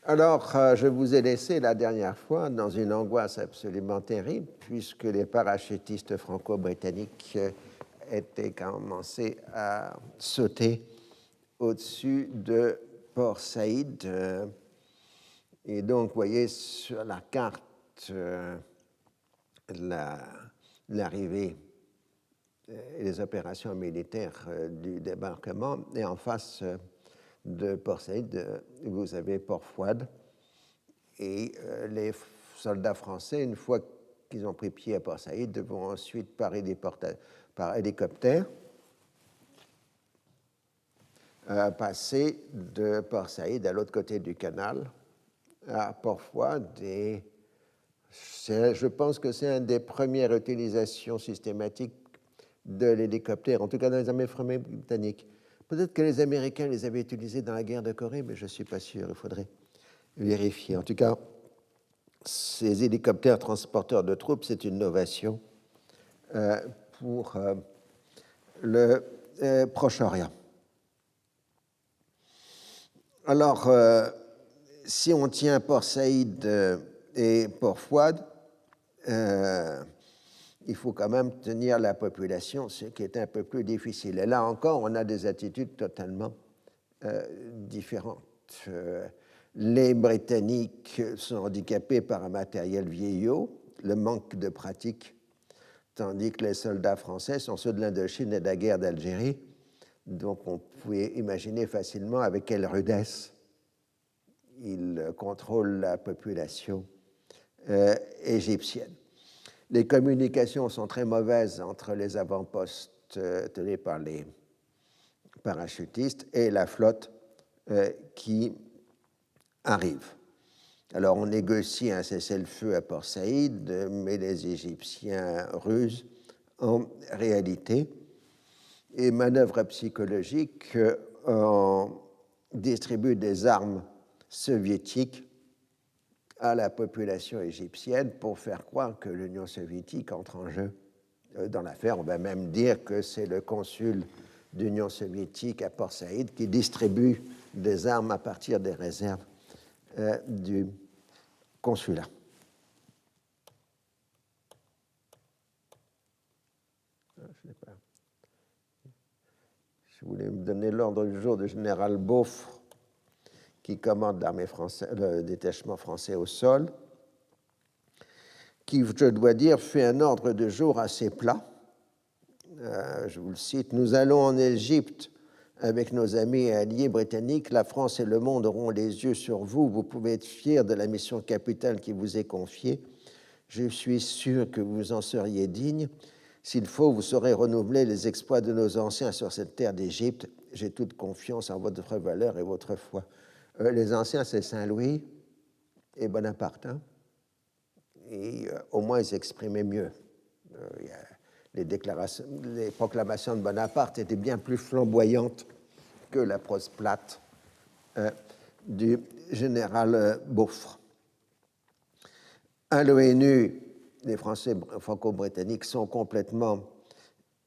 Alors, je vous ai laissé la dernière fois dans une angoisse absolument terrible, puisque les parachutistes franco-britanniques étaient commencés à sauter au-dessus de Port Saïd. Et donc, vous voyez sur la carte l'arrivée et les opérations militaires du débarquement. Et en face de Port Saïd, vous avez Port Fouad. Et les soldats français, une fois qu'ils ont pris pied à Port Saïd, vont ensuite par hélicoptère passer de Port Saïd à l'autre côté du canal, à Port Fouad. Et je pense que c'est une des premières utilisations systématiques de l'hélicoptère, en tout cas dans les armées britanniques. Peut-être que les Américains les avaient utilisés dans la guerre de Corée, mais je ne suis pas sûr, il faudrait vérifier. En tout cas, ces hélicoptères transporteurs de troupes, c'est une novation pour le Proche-Orient. Alors, si on tient Port Saïd et Port Fouad, il faut quand même tenir la population, ce qui est un peu plus difficile. Et là encore, on a des attitudes totalement différentes. Les Britanniques sont handicapés par un matériel vieillot, le manque de pratique, tandis que les soldats français sont ceux de l'Indochine et de la guerre d'Algérie. Donc on pouvait imaginer facilement avec quelle rudesse ils contrôlent la population égyptienne. Les communications sont très mauvaises entre les avant-postes tenus par les parachutistes et la flotte qui arrive. Alors on négocie un cessez-le-feu à Port Saïd, mais les Égyptiens rusent en réalité. Et manœuvre psychologique, on distribue des armes soviétiques à la population égyptienne pour faire croire que l'Union soviétique entre en jeu dans l'affaire. On va même dire que c'est le consul d'Union soviétique à Port Saïd qui distribue des armes à partir des réserves du consulat. Je voulais me donner l'ordre du jour du général Beaufre, qui commande l'armée française, le détachement français au sol, qui, je dois dire, fait un ordre de jour assez plat. Je vous le cite: « Nous allons en Égypte avec nos amis et alliés britanniques. La France et le monde auront les yeux sur vous. Vous pouvez être fiers de la mission capitale qui vous est confiée. Je suis sûr que vous en seriez digne. S'il faut, vous saurez renouveler les exploits de nos anciens sur cette terre d'Égypte. J'ai toute confiance en votre valeur et votre foi. » Les anciens, c'est Saint-Louis et Bonaparte. Hein? Et au moins, ils s'exprimaient mieux. Les proclamations de Bonaparte étaient bien plus flamboyantes que la prose plate du général Beaufre. À l'ONU, les Français franco-britanniques sont complètement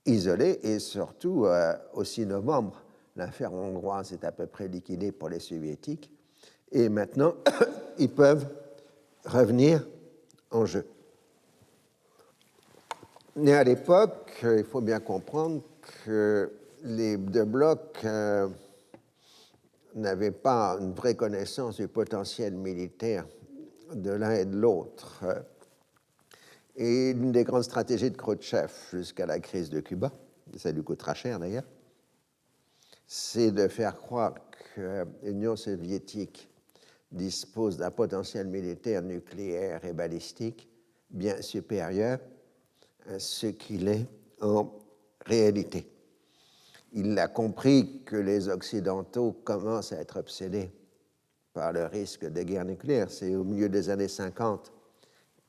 isolés et surtout, au 6 novembre, l'affaire hongroise est à peu près liquidée pour les Soviétiques et maintenant, ils peuvent revenir en jeu. Mais à l'époque, il faut bien comprendre que les deux blocs n'avaient pas une vraie connaissance du potentiel militaire de l'un et de l'autre. Et une des grandes stratégies de Khrouchtchev jusqu'à la crise de Cuba, ça lui coûtera cher d'ailleurs, c'est de faire croire que l'Union soviétique dispose d'un potentiel militaire nucléaire et balistique bien supérieur à ce qu'il est en réalité. Il a compris que les Occidentaux commencent à être obsédés par le risque de guerre nucléaire. C'est au milieu des années 50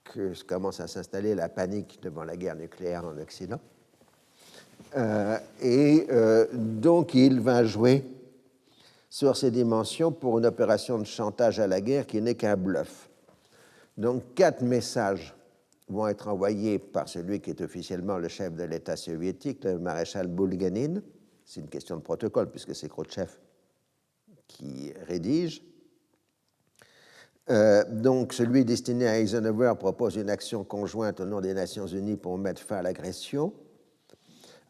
que commence à s'installer la panique devant la guerre nucléaire en Occident. Donc, il va jouer sur ces dimensions pour une opération de chantage à la guerre qui n'est qu'un bluff. Donc, 4 messages vont être envoyés par celui qui est officiellement le chef de l'État soviétique, le maréchal Bulganin. C'est une question de protocole, puisque c'est Khrouchtchev qui rédige. Donc, celui destiné à Eisenhower propose une action conjointe au nom des Nations Unies pour mettre fin à l'agression.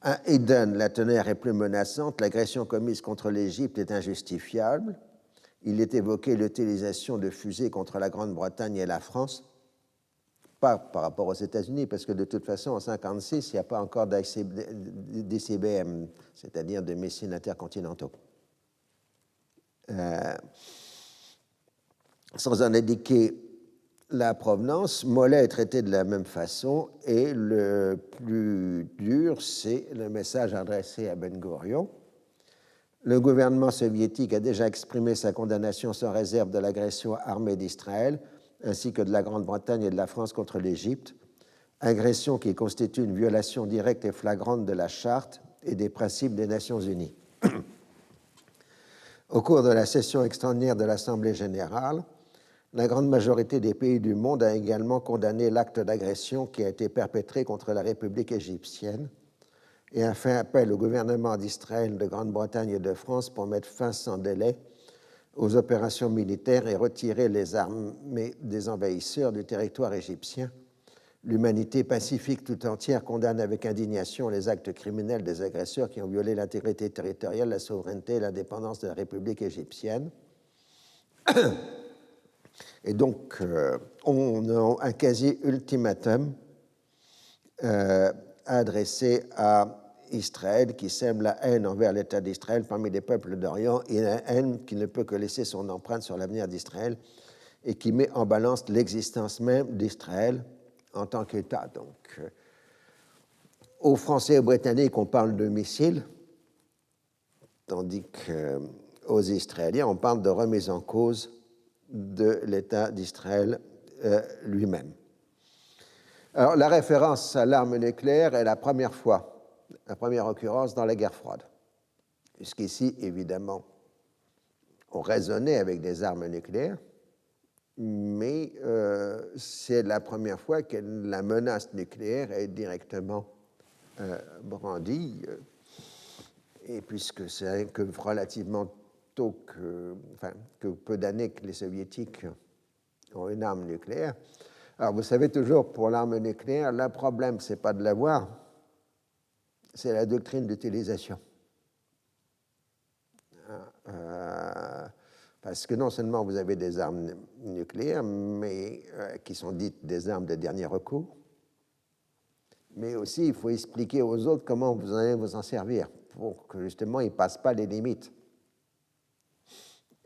À Eden, la teneur est plus menaçante. L'agression commise contre l'Égypte est injustifiable. Il est évoqué l'utilisation de fusées contre la Grande-Bretagne et la France, pas par rapport aux États-Unis, parce que de toute façon, en 1956, il n'y a pas encore d'ICBM, c'est-à-dire de missiles intercontinentaux. Sans en indiquer la provenance, Mollet est traité de la même façon, et le plus dur, c'est le message adressé à Ben-Gurion. Le gouvernement soviétique a déjà exprimé sa condamnation sans réserve de l'agression armée d'Israël, ainsi que de la Grande-Bretagne et de la France contre l'Égypte, agression qui constitue une violation directe et flagrante de la Charte et des principes des Nations Unies. Au cours de la session extraordinaire de l'Assemblée générale, la grande majorité des pays du monde a également condamné l'acte d'agression qui a été perpétré contre la République égyptienne et a fait appel au gouvernement d'Israël, de Grande-Bretagne et de France pour mettre fin sans délai aux opérations militaires et retirer les armées des envahisseurs du territoire égyptien. L'humanité pacifique tout entière condamne avec indignation les actes criminels des agresseurs qui ont violé l'intégrité territoriale, la souveraineté et l'indépendance de la République égyptienne. Et donc, on a un quasi-ultimatum adressé à Israël qui sème la haine envers l'État d'Israël parmi les peuples d'Orient et la haine qui ne peut que laisser son empreinte sur l'avenir d'Israël et qui met en balance l'existence même d'Israël en tant qu'État. Donc, aux Français et aux Britanniques, on parle de missiles, tandis qu'aux Israéliens, on parle de remise en cause de l'État d'Israël lui-même. Alors, la référence à l'arme nucléaire est la première occurrence dans la guerre froide. Jusqu'ici, évidemment, on raisonnait avec des armes nucléaires, mais c'est la première fois que la menace nucléaire est directement brandie, et puisque c'est que relativement tôt, que peu d'années que les Soviétiques ont une arme nucléaire. Alors, vous savez toujours, pour l'arme nucléaire, le problème, ce n'est pas de l'avoir, c'est la doctrine d'utilisation. Parce que non seulement vous avez des armes nucléaires, mais qui sont dites des armes de dernier recours, mais aussi il faut expliquer aux autres comment vous allez vous en servir pour que justement ils ne passent pas les limites.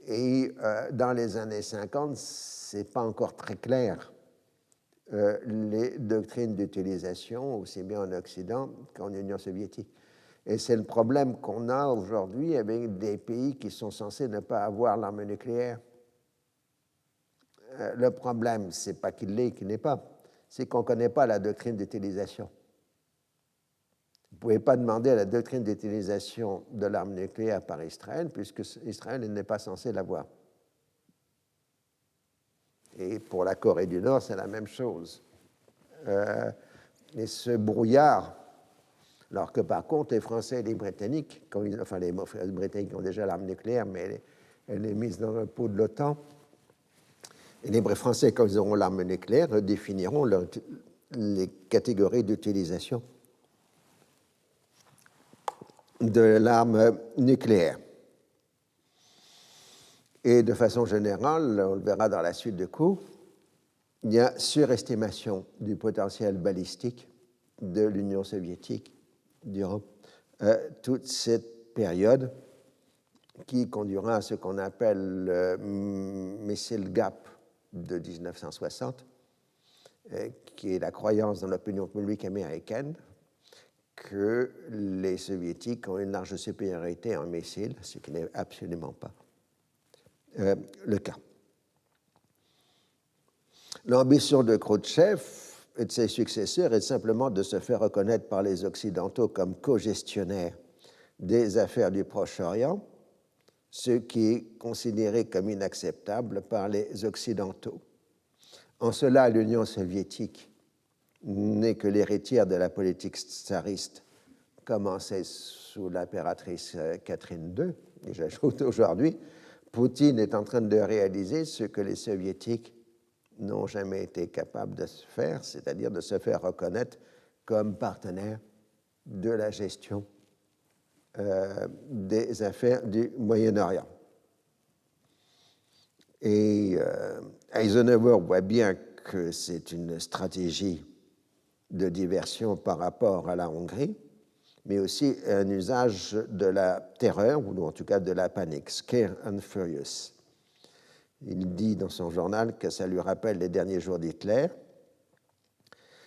Et dans les années 50, ce n'est pas encore très clair les doctrines d'utilisation, aussi bien en Occident qu'en Union soviétique. Et c'est le problème qu'on a aujourd'hui avec des pays qui sont censés ne pas avoir l'arme nucléaire. Le problème, ce n'est pas qu'il l'ait, qu'il n'ait pas, c'est qu'on ne connaît pas la doctrine d'utilisation. Vous ne pouvez pas demander la doctrine d'utilisation de l'arme nucléaire par Israël, puisque Israël n'est pas censé l'avoir. Et pour la Corée du Nord, c'est la même chose. Et ce brouillard, alors que par contre, les Français et les Britanniques, les Britanniques ont déjà l'arme nucléaire, mais elle est mise dans le pot de l'OTAN, et les Français, quand ils auront l'arme nucléaire, définiront les catégories d'utilisation de l'arme nucléaire. Et de façon générale, on le verra dans la suite du cours, il y a surestimation du potentiel balistique de l'Union soviétique durant toute cette période qui conduira à ce qu'on appelle le missile gap de 1960, qui est la croyance dans l'opinion publique américaine que les Soviétiques ont une large supériorité en missiles, ce qui n'est absolument pas le cas. L'ambition de Khrouchtchev et de ses successeurs est simplement de se faire reconnaître par les Occidentaux comme co-gestionnaires des affaires du Proche-Orient, ce qui est considéré comme inacceptable par les Occidentaux. En cela, l'Union soviétique n'est que l'héritière de la politique tsariste commencée sous l'impératrice Catherine II, et j'ajoute aujourd'hui, Poutine est en train de réaliser ce que les Soviétiques n'ont jamais été capables de se faire, c'est-à-dire de se faire reconnaître comme partenaires de la gestion des affaires du Moyen-Orient. Et Eisenhower voit bien que c'est une stratégie de diversion par rapport à la Hongrie, mais aussi un usage de la terreur, ou en tout cas de la panique, scare and furious. Il dit dans son journal que ça lui rappelle les derniers jours d'Hitler.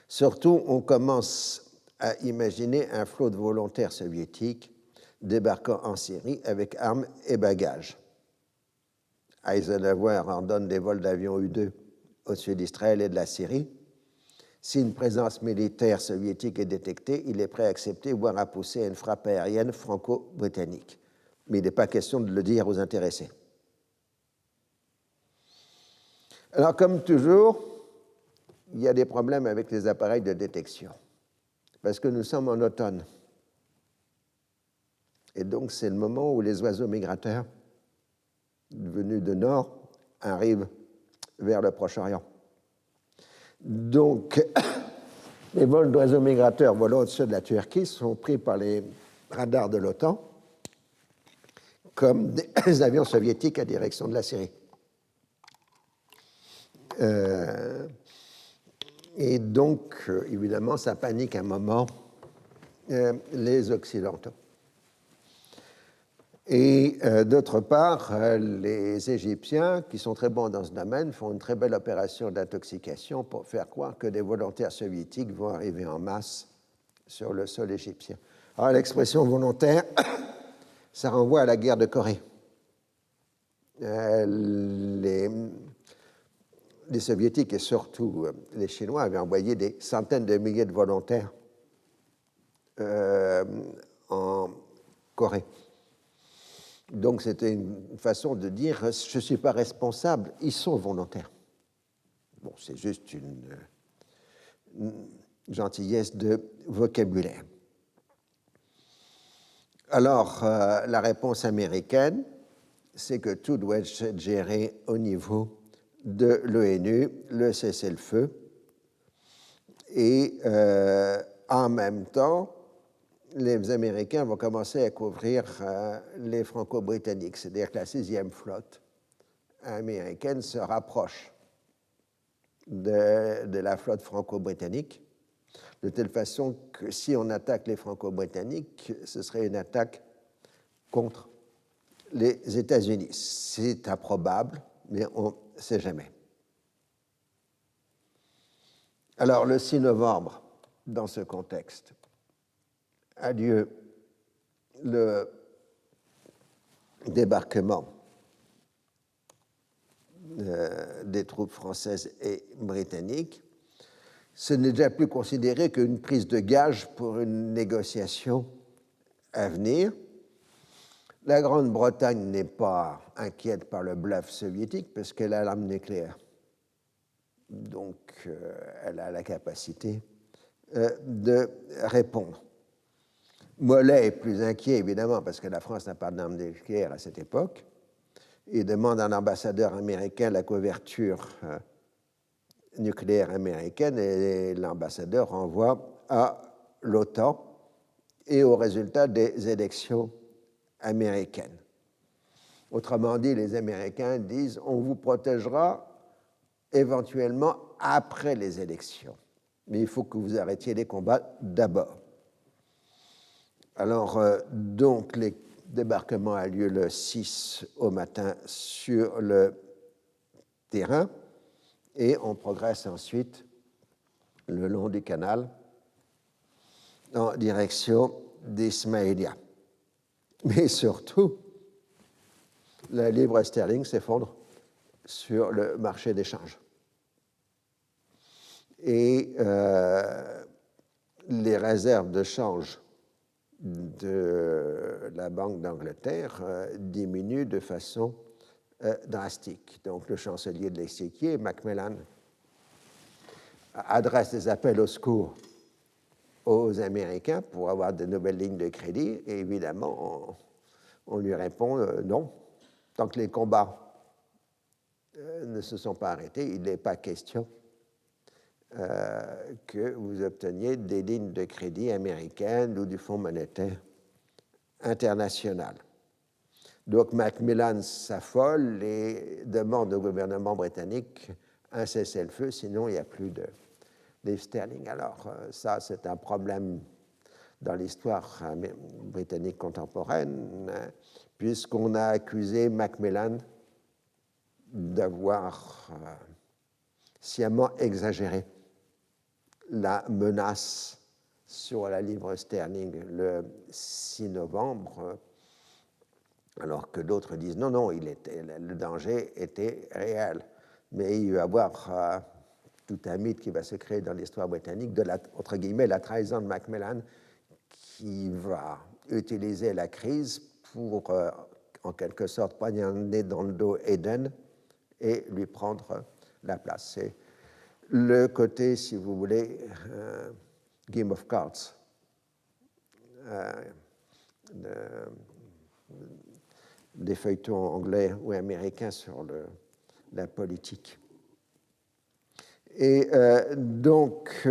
Surtout, on commence à imaginer un flot de volontaires soviétiques débarquant en Syrie avec armes et bagages. Eisenhower ordonne des vols d'avions U-2 au sud d'Israël et de la Syrie. Si une présence militaire soviétique est détectée, il est prêt à accepter, voire à pousser à une frappe aérienne franco-britannique. Mais il n'est pas question de le dire aux intéressés. Alors, comme toujours, il y a des problèmes avec les appareils de détection, parce que nous sommes en automne. Et donc, c'est le moment où les oiseaux migrateurs venus de nord arrivent vers le Proche-Orient. Donc, les vols d'oiseaux migrateurs volant au-dessus de la Turquie sont pris par les radars de l'OTAN comme des avions soviétiques à direction de la Syrie. Et donc, évidemment, ça panique un moment les Occidentaux. Et d'autre part, les Égyptiens, qui sont très bons dans ce domaine, font une très belle opération d'intoxication pour faire croire que des volontaires soviétiques vont arriver en masse sur le sol égyptien. Alors, l'expression volontaire, ça renvoie à la guerre de Corée. Les Soviétiques et surtout les Chinois avaient envoyé des centaines de milliers de volontaires en Corée. Donc, c'était une façon de dire « je ne suis pas responsable, ils sont volontaires ». Bon, c'est juste une gentillesse de vocabulaire. Alors, la réponse américaine, c'est que tout doit être géré au niveau de l'ONU, le cessez-le-feu, et en même temps, les Américains vont commencer à couvrir les Franco-Britanniques, c'est-à-dire que la 6e flotte américaine se rapproche de la flotte franco-britannique, de telle façon que si on attaque les Franco-Britanniques, ce serait une attaque contre les États-Unis. C'est improbable, mais on ne sait jamais. Alors, le 6 novembre, dans ce contexte, a lieu le débarquement des troupes françaises et britanniques. Ce n'est déjà plus considéré qu'une prise de gage pour une négociation à venir. La Grande-Bretagne n'est pas inquiète par le bluff soviétique parce qu'elle a l'arme nucléaire. Donc, elle a la capacité de répondre. Mollet est plus inquiet, évidemment, parce que la France n'a pas d'arme nucléaire à cette époque. Il demande à un ambassadeur américain la couverture nucléaire américaine et l'ambassadeur renvoie à l'OTAN et au résultat des élections américaines. Autrement dit, les Américains disent on vous protégera éventuellement après les élections, mais il faut que vous arrêtiez les combats d'abord. Alors, donc, le débarquement a lieu le 6 au matin sur le terrain et on progresse ensuite le long du canal en direction d'Ismaïlia. Mais surtout, la livre sterling s'effondre sur le marché d'échange. Et les réserves de change de la Banque d'Angleterre diminue de façon drastique. Donc, le chancelier de l'Exchequer, Macmillan, adresse des appels au secours aux Américains pour avoir de nouvelles lignes de crédit, et évidemment, on lui répond non. Tant que les combats ne se sont pas arrêtés. Il n'est pas question que vous obteniez des lignes de crédit américaines ou du Fonds monétaire international. Donc Macmillan s'affole et demande au gouvernement britannique un cessez-le-feu, sinon il n'y a plus de livres sterling. Alors ça, c'est un problème dans l'histoire britannique contemporaine, puisqu'on a accusé Macmillan d'avoir sciemment exagéré la menace sur la livre sterling le 6 novembre, alors que d'autres disent non, non, le danger était réel. Mais il va y avoir tout un mythe qui va se créer dans l'histoire britannique de entre guillemets, la trahison de Macmillan, qui va utiliser la crise pour, en quelque sorte, poignarder dans le dos Eden et lui prendre la place. C'est le côté, si vous voulez, Game of Cards des feuilletons anglais ou américains sur la politique. Et donc,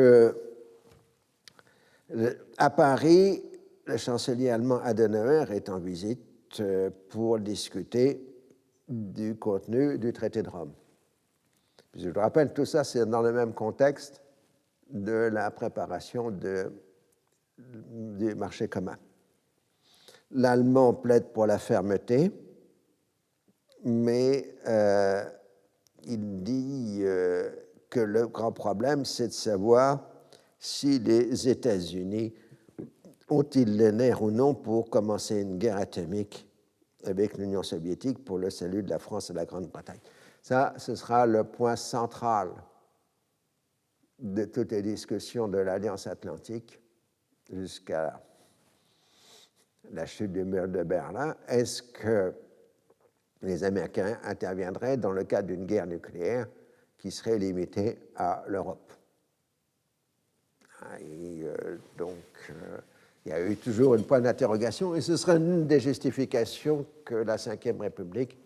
à Paris, le chancelier allemand Adenauer est en visite pour discuter du contenu du traité de Rome. Je vous rappelle, tout ça, c'est dans le même contexte de la préparation du marché commun. L'Allemand plaide pour la fermeté, mais il dit que le grand problème, c'est de savoir si les États-Unis ont-ils les nerfs ou non pour commencer une guerre atomique avec l'Union soviétique pour le salut de la France et de la Grande-Bretagne. Ça, ce sera le point central de toutes les discussions de l'Alliance atlantique jusqu'à la chute du mur de Berlin. Est-ce que les Américains interviendraient dans le cadre d'une guerre nucléaire qui serait limitée à l'Europe? Donc, il y a eu toujours une point d'interrogation et ce sera une des justifications que la Ve République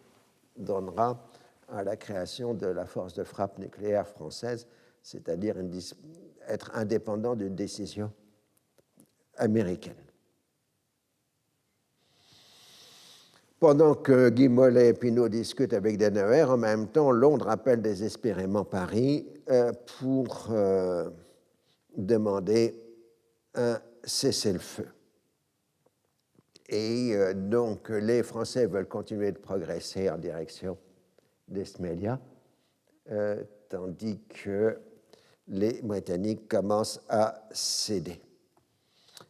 donnera à la création de la force de frappe nucléaire française, c'est-à-dire être indépendant d'une décision américaine. Pendant que Guy Mollet et Pinault discutent avec Adenauer, en même temps, Londres appelle désespérément Paris pour demander un cessez-le-feu. Et donc, les Français veulent continuer de progresser en direction d'Esmélia, tandis que les Britanniques commencent à céder.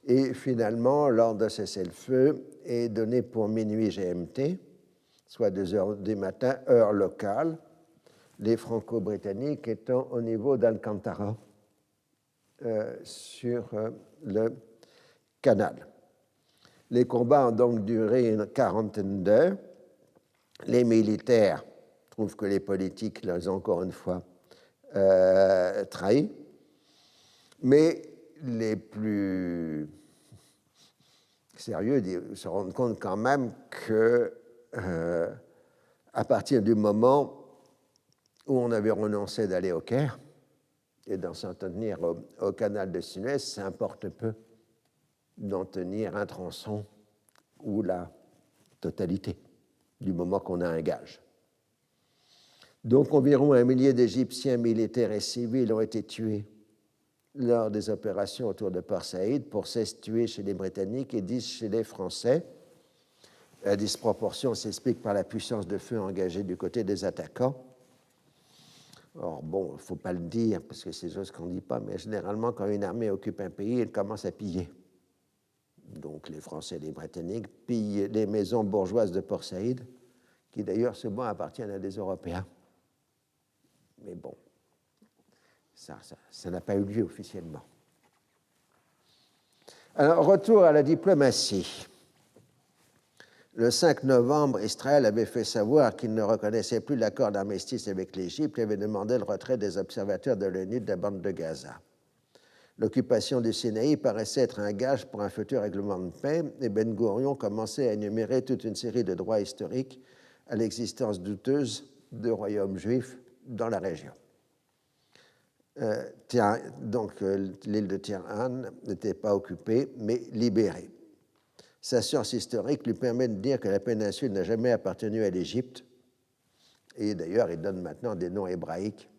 Et finalement, l'ordre de cessez-le-feu est donné pour minuit GMT, soit 2 heures du matin, heure locale, les Franco-Britanniques étant au niveau d'Alcantara sur le canal. Les combats ont donc duré une quarantaine d'heures. Les militaires trouvent que les politiques les ont encore une fois trahis, mais les plus sérieux se rendent compte quand même que à partir du moment où on avait renoncé d'aller au Caire et d'en s'en tenir au canal de Suez, ça importe peu d'en tenir un tronçon ou la totalité, du moment qu'on a un gage. Donc environ 1 millier d'Égyptiens militaires et civils ont été tués lors des opérations autour de Port Saïd, pour 16 tués chez les Britanniques et 10 chez les Français. La disproportion s'explique par la puissance de feu engagée du côté des attaquants. Or, bon, il ne faut pas le dire, parce que c'est des choses qu'on ne dit pas, mais généralement, quand une armée occupe un pays, elle commence à piller. Donc, les Français et les Britanniques pillent les maisons bourgeoises de Port Saïd, qui d'ailleurs, souvent, appartiennent à des Européens. Mais bon, ça n'a pas eu lieu officiellement. Alors, retour à la diplomatie. Le 5 novembre, Israël avait fait savoir qu'il ne reconnaissait plus l'accord d'armistice avec l'Égypte et avait demandé le retrait des observateurs de l'ONU de la bande de Gaza. L'occupation du Sinaï paraissait être un gage pour un futur règlement de paix et Ben-Gurion commençait à énumérer toute une série de droits historiques à l'existence douteuse de royaumes juifs dans la région. Donc l'île de Tirane n'était pas occupée, mais libérée. Sa science historique lui permet de dire que la péninsule n'a jamais appartenu à l'Égypte, et d'ailleurs il donne maintenant des noms hébraïques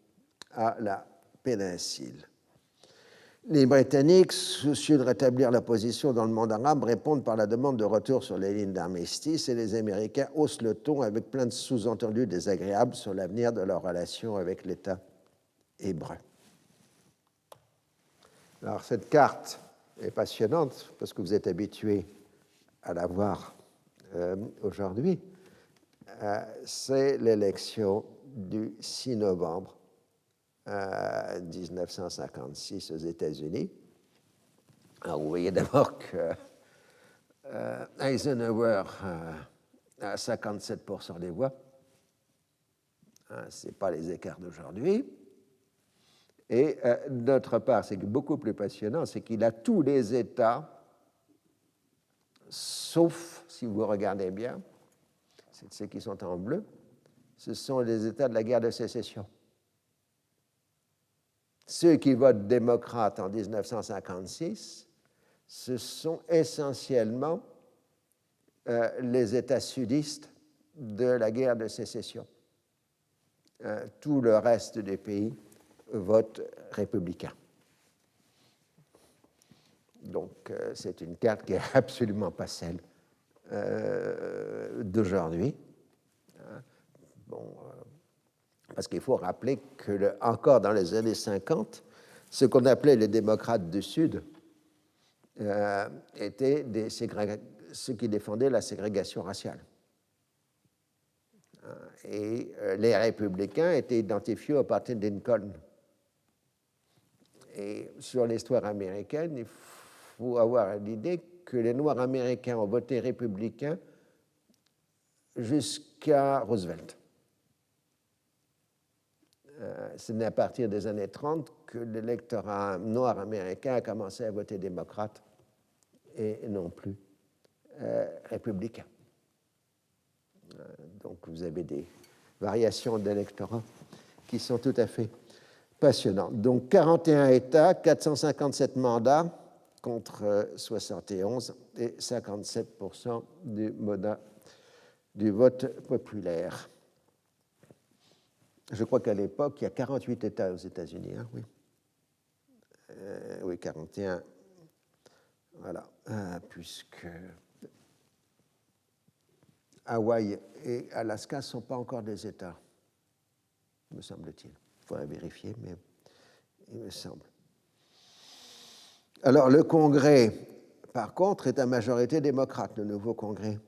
à la péninsule. Les Britanniques, soucieux de rétablir la position dans le monde arabe, répondent par la demande de retour sur les lignes d'armistice, et les Américains haussent le ton avec plein de sous-entendus désagréables sur l'avenir de leur relation avec l'État hébreu. Alors cette carte est passionnante parce que vous êtes habitués à la voir aujourd'hui. C'est l'élection du 6 novembre 1956 aux États-Unis. Alors vous voyez d'abord que Eisenhower a 57% des voix. Ce n'est pas les écarts d'aujourd'hui. Et d'autre part, c'est beaucoup plus passionnant, c'est qu'il a tous les États, sauf, si vous regardez bien, c'est ceux qui sont en bleu, ce sont les États de la guerre de sécession. Ceux qui votent démocrate en 1956, ce sont essentiellement les États sudistes de la guerre de sécession. Tout le reste des pays vote républicain. Donc, c'est une carte qui n'est absolument pas celle d'aujourd'hui. Bon, parce qu'il faut rappeler que, encore dans les années 50, ce qu'on appelait les démocrates du Sud étaient ceux qui défendaient la ségrégation raciale. Et les républicains étaient identifiés au parti de Lincoln. Et sur l'histoire américaine, il faut avoir l'idée que les Noirs américains ont voté républicain jusqu'à Roosevelt. Ce n'est à partir des années 30 que l'électorat noir américain a commencé à voter démocrate et non plus républicain. Donc vous avez des variations d'électorat qui sont tout à fait passionnantes. Donc 41 États, 457 mandats contre 71 et 57% du vote populaire. Je crois qu'à l'époque, il y a 48 États aux États-Unis. Hein, oui. Oui, 41. Voilà. Puisque Hawaï et Alaska ne sont pas encore des États, me semble-t-il. Il faudrait vérifier, mais il me semble. Alors, le Congrès, par contre, est à majorité démocrate, le nouveau Congrès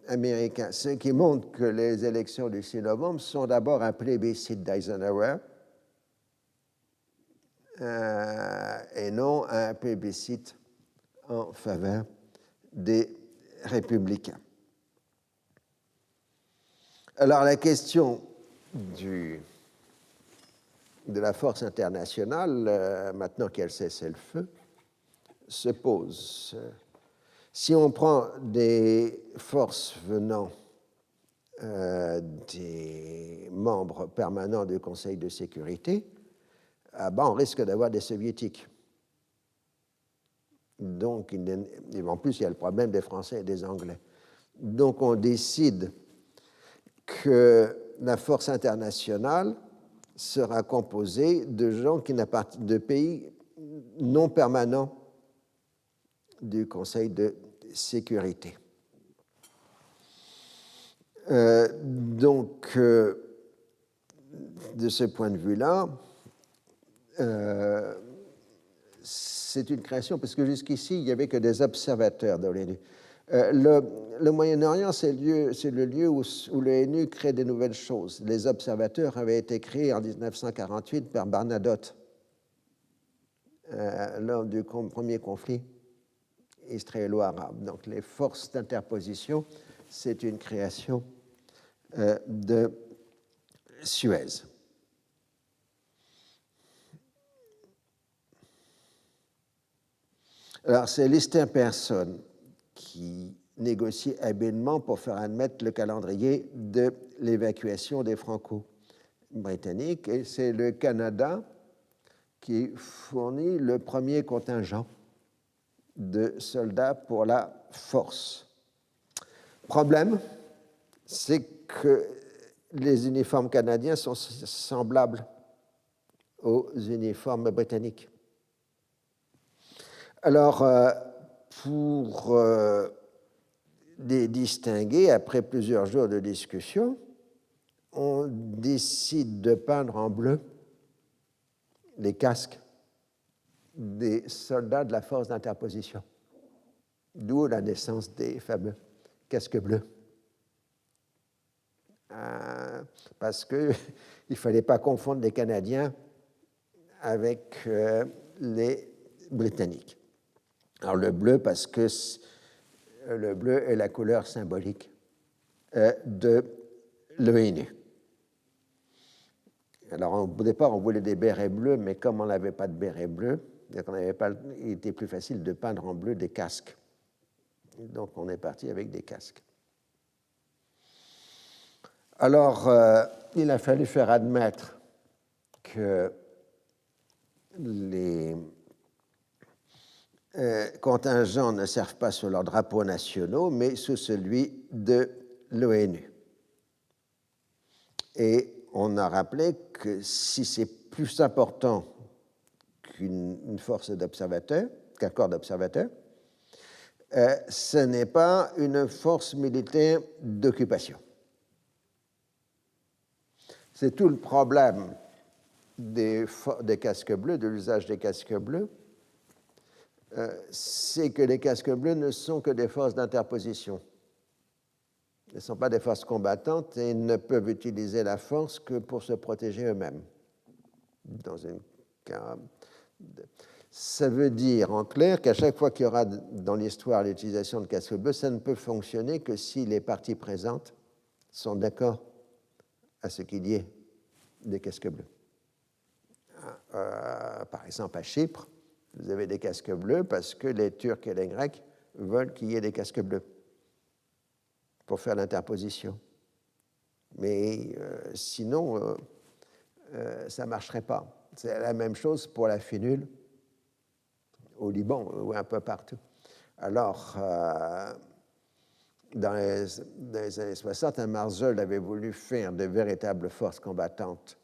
américain. Ce qui montre que les élections du 6 novembre sont d'abord un plébiscite d'Eisenhower et non un plébiscite en faveur des républicains. Alors la question de la force internationale, maintenant qu'elle cesse le feu, se pose. Si on prend des forces venant des membres permanents du Conseil de sécurité, on risque d'avoir des soviétiques. Donc, en plus, il y a le problème des Français et des Anglais. Donc, on décide que la force internationale sera composée de gens de pays non permanents du Conseil de sécurité. Donc, de ce point de vue-là, c'est une création, parce que jusqu'ici, il n'y avait que des observateurs dans l'ONU. Le Moyen-Orient, c'est le lieu où l'ONU crée des nouvelles choses. Les observateurs avaient été créés en 1948 par Bernadotte lors du premier conflit israélo-arabe. Donc les forces d'interposition, c'est une création de Suez. Alors c'est Lister Pearson qui négocié habilement pour faire admettre le calendrier de l'évacuation des Franco-britanniques. Et c'est le Canada qui fournit le premier contingent de soldats pour la force. Problème, c'est que les uniformes canadiens sont semblables aux uniformes britanniques. Alors, pour les distinguer, après plusieurs jours de discussion, on décide de peindre en bleu les casques des soldats de la force d'interposition, d'où la naissance des fameux casques bleus. Parce qu'il ne fallait pas confondre les Canadiens avec les Britanniques. Alors le bleu, parce que le bleu est la couleur symbolique de l'ONU. Alors au départ, on voulait des bérets bleus, mais comme on n'avait pas de bérets bleus, il était plus facile de peindre en bleu des casques. Donc on est parti avec des casques. Alors, il a fallu faire admettre que les contingents ne servent pas sous leurs drapeaux nationaux, mais sous celui de l'ONU. Et on a rappelé que si c'est plus important qu'une force d'observateurs, qu'un corps d'observateurs, ce n'est pas une force militaire d'occupation. C'est tout le problème des casques bleus, de l'usage des casques bleus, c'est que les casques bleus ne sont que des forces d'interposition. Ils ne sont pas des forces combattantes et ne peuvent utiliser la force que pour se protéger eux-mêmes. Ça veut dire, en clair, qu'à chaque fois qu'il y aura dans l'histoire l'utilisation de casques bleus, ça ne peut fonctionner que si les parties présentes sont d'accord à ce qu'il y ait des casques bleus. Par exemple, à Chypre, vous avez des casques bleus parce que les Turcs et les Grecs veulent qu'il y ait des casques bleus pour faire l'interposition. Mais sinon, ça ne marcherait pas. C'est la même chose pour la finule au Liban ou un peu partout. Alors, dans les années 60, un Marzold avait voulu faire de véritables forces combattantes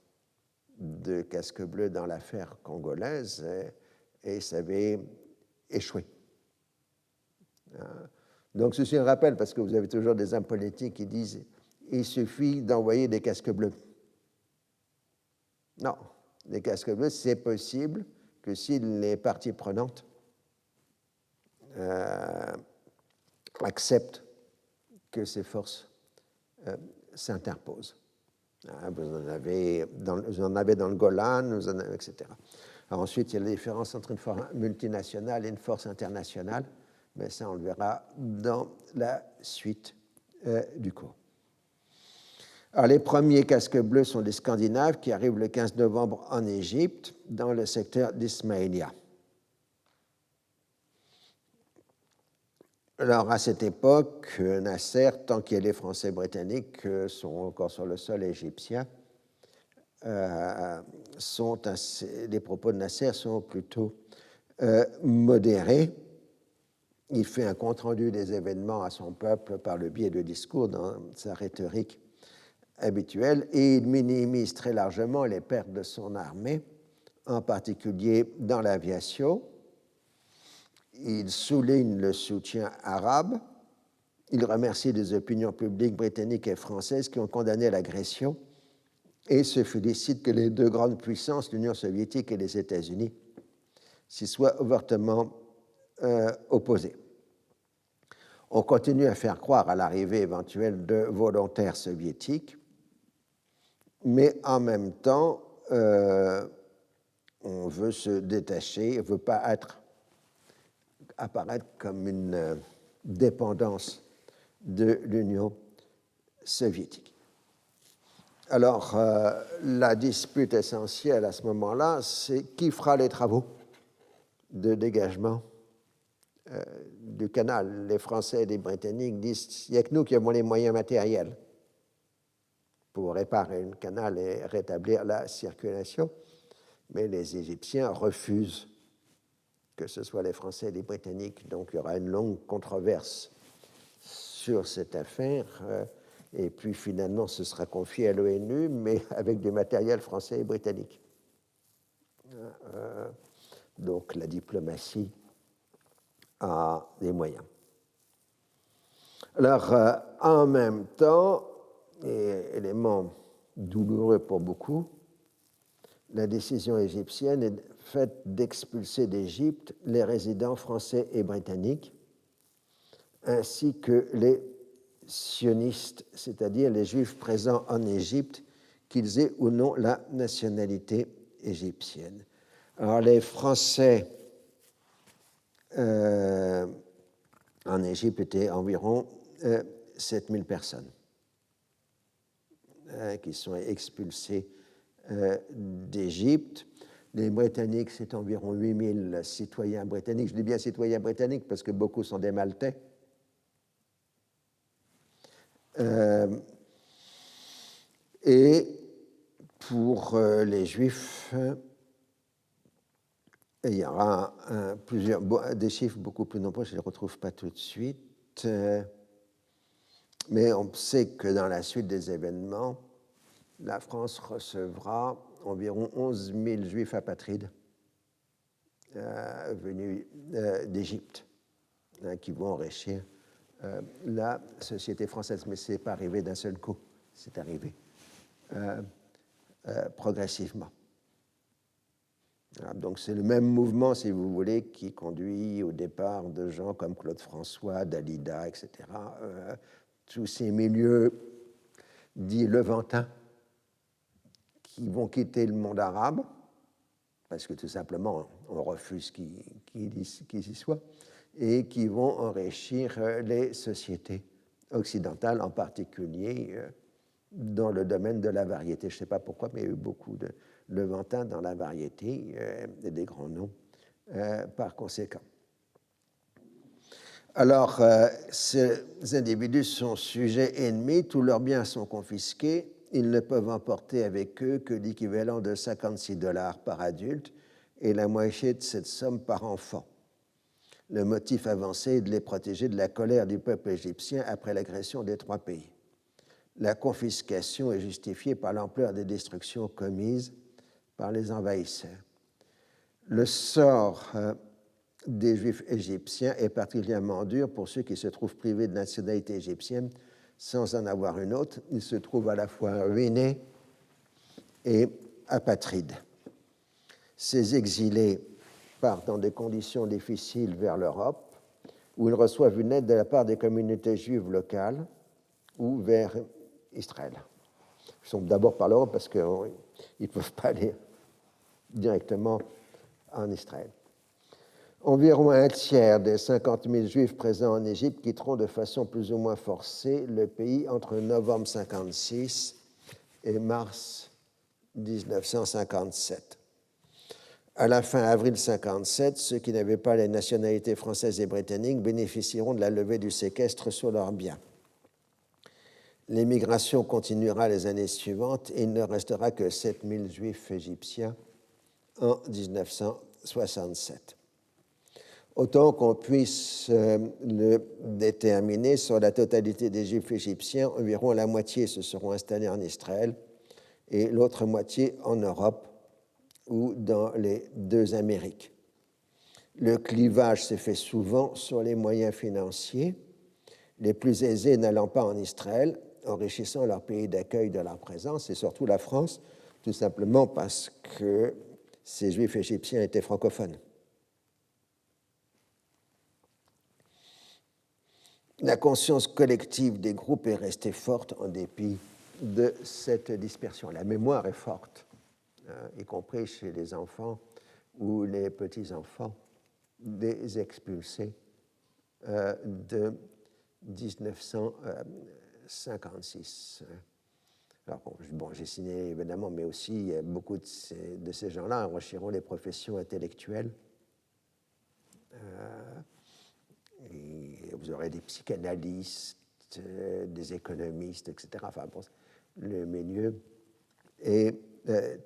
de casques bleus dans l'affaire congolaise et ça avait échoué. Donc ceci un rappel, parce que vous avez toujours des hommes politiques qui disent il suffit d'envoyer des casques bleus. Non, les casques bleus, c'est possible que si les parties prenantes acceptent que ces forces s'interposent. Vous en avez dans le Golan, etc. Alors ensuite, il y a la différence entre une force multinationale et une force internationale, mais ça, on le verra dans la suite du cours. Alors, les premiers casques bleus sont des Scandinaves qui arrivent le 15 novembre en Égypte, dans le secteur d'Ismaïlia. Alors, à cette époque, Nasser, tant que les Français britanniques sont encore sur le sol égyptien, les propos de Nasser sont plutôt modérés. Il fait un compte-rendu des événements à son peuple par le biais de discours dans sa rhétorique habituelle et il minimise très largement les pertes de son armée, en particulier dans l'aviation. Il souligne le soutien arabe. Il remercie les opinions publiques britanniques et françaises qui ont condamné l'agression et se félicite que les deux grandes puissances, l'Union soviétique et les États-Unis, s'y soient ouvertement opposés. On continue à faire croire à l'arrivée éventuelle de volontaires soviétiques, mais en même temps, on veut se détacher, on ne veut pas apparaître comme une dépendance de l'Union soviétique. Alors, la dispute essentielle à ce moment-là, c'est qui fera les travaux de dégagement du canal. Les Français et les Britanniques disent il n'y a que nous qui avons les moyens matériels pour réparer le canal et rétablir la circulation, mais les Égyptiens refusent que ce soit les Français et les Britanniques. Donc il y aura une longue controverse sur cette affaire, et puis finalement ce sera confié à l'ONU, mais avec du matériel français et britannique. Donc la diplomatie a des moyens. Alors, en même temps, et élément douloureux pour beaucoup, la décision égyptienne est faite d'expulser d'Égypte les résidents français et britanniques, ainsi que les sionistes, c'est-à-dire les juifs présents en Égypte, qu'ils aient ou non la nationalité égyptienne. Alors les Français en Égypte étaient environ 7000 personnes qui sont expulsées d'Égypte. Les Britanniques, c'est environ 8000 citoyens britanniques. Je dis bien citoyens britanniques parce que beaucoup sont des Maltais. Et pour les Juifs, il y aura des chiffres beaucoup plus nombreux, je ne les retrouve pas tout de suite, mais on sait que dans la suite des événements, la France recevra environ 11 000 Juifs apatrides venus d'Égypte, qui vont enrichir la société française. Mais ce n'est pas arrivé d'un seul coup, c'est arrivé progressivement. Donc c'est le même mouvement, si vous voulez, qui conduit au départ de gens comme Claude François, Dalida, etc. Tous ces milieux dits levantins qui vont quitter le monde arabe, parce que tout simplement on refuse qu'ils y soient, et qui vont enrichir les sociétés occidentales, en particulier dans le domaine de la variété. Je ne sais pas pourquoi, mais il y a eu beaucoup de levantins dans la variété et des grands noms par conséquent. Alors, ces individus sont sujets ennemis, tous leurs biens sont confisqués, ils ne peuvent emporter avec eux que l'équivalent de $56 par adulte et la moitié de cette somme par enfant. Le motif avancé est de les protéger de la colère du peuple égyptien après l'agression des 3 pays. La confiscation est justifiée par l'ampleur des destructions commises par les envahisseurs. Le sort des Juifs égyptiens est particulièrement dur pour ceux qui se trouvent privés de nationalité égyptienne sans en avoir une autre. Ils se trouvent à la fois ruinés et apatrides. Ces exilés partent dans des conditions difficiles vers l'Europe, où ils reçoivent une aide de la part des communautés juives locales, ou vers Israël. Ils sont d'abord par l'Europe parce qu'ils ne peuvent pas aller directement en Israël. Environ un tiers des 50 000 Juifs présents en Égypte quitteront de façon plus ou moins forcée le pays entre novembre 1956 et mars 1957. À la fin avril 1957, ceux qui n'avaient pas les nationalités françaises et britanniques bénéficieront de la levée du séquestre sur leurs biens. L'émigration continuera les années suivantes et il ne restera que 7 000 Juifs égyptiens en 1967. Autant qu'on puisse le déterminer, sur la totalité des Juifs égyptiens, environ la moitié se seront installés en Israël et l'autre moitié en Europe ou dans les 2 Amériques. Le clivage se fait souvent sur les moyens financiers, les plus aisés n'allant pas en Israël, enrichissant leur pays d'accueil de leur présence, et surtout la France, tout simplement parce que ces Juifs égyptiens étaient francophones. La conscience collective des groupes est restée forte en dépit de cette dispersion. La mémoire est forte, y compris chez les enfants ou les petits-enfants des expulsés de 1956. Alors, bon, j'ai signé évidemment, mais aussi beaucoup de ces gens-là enrichiront les professions intellectuelles vous aurez des psychanalystes, des économistes, etc. Enfin, bon, le milieu est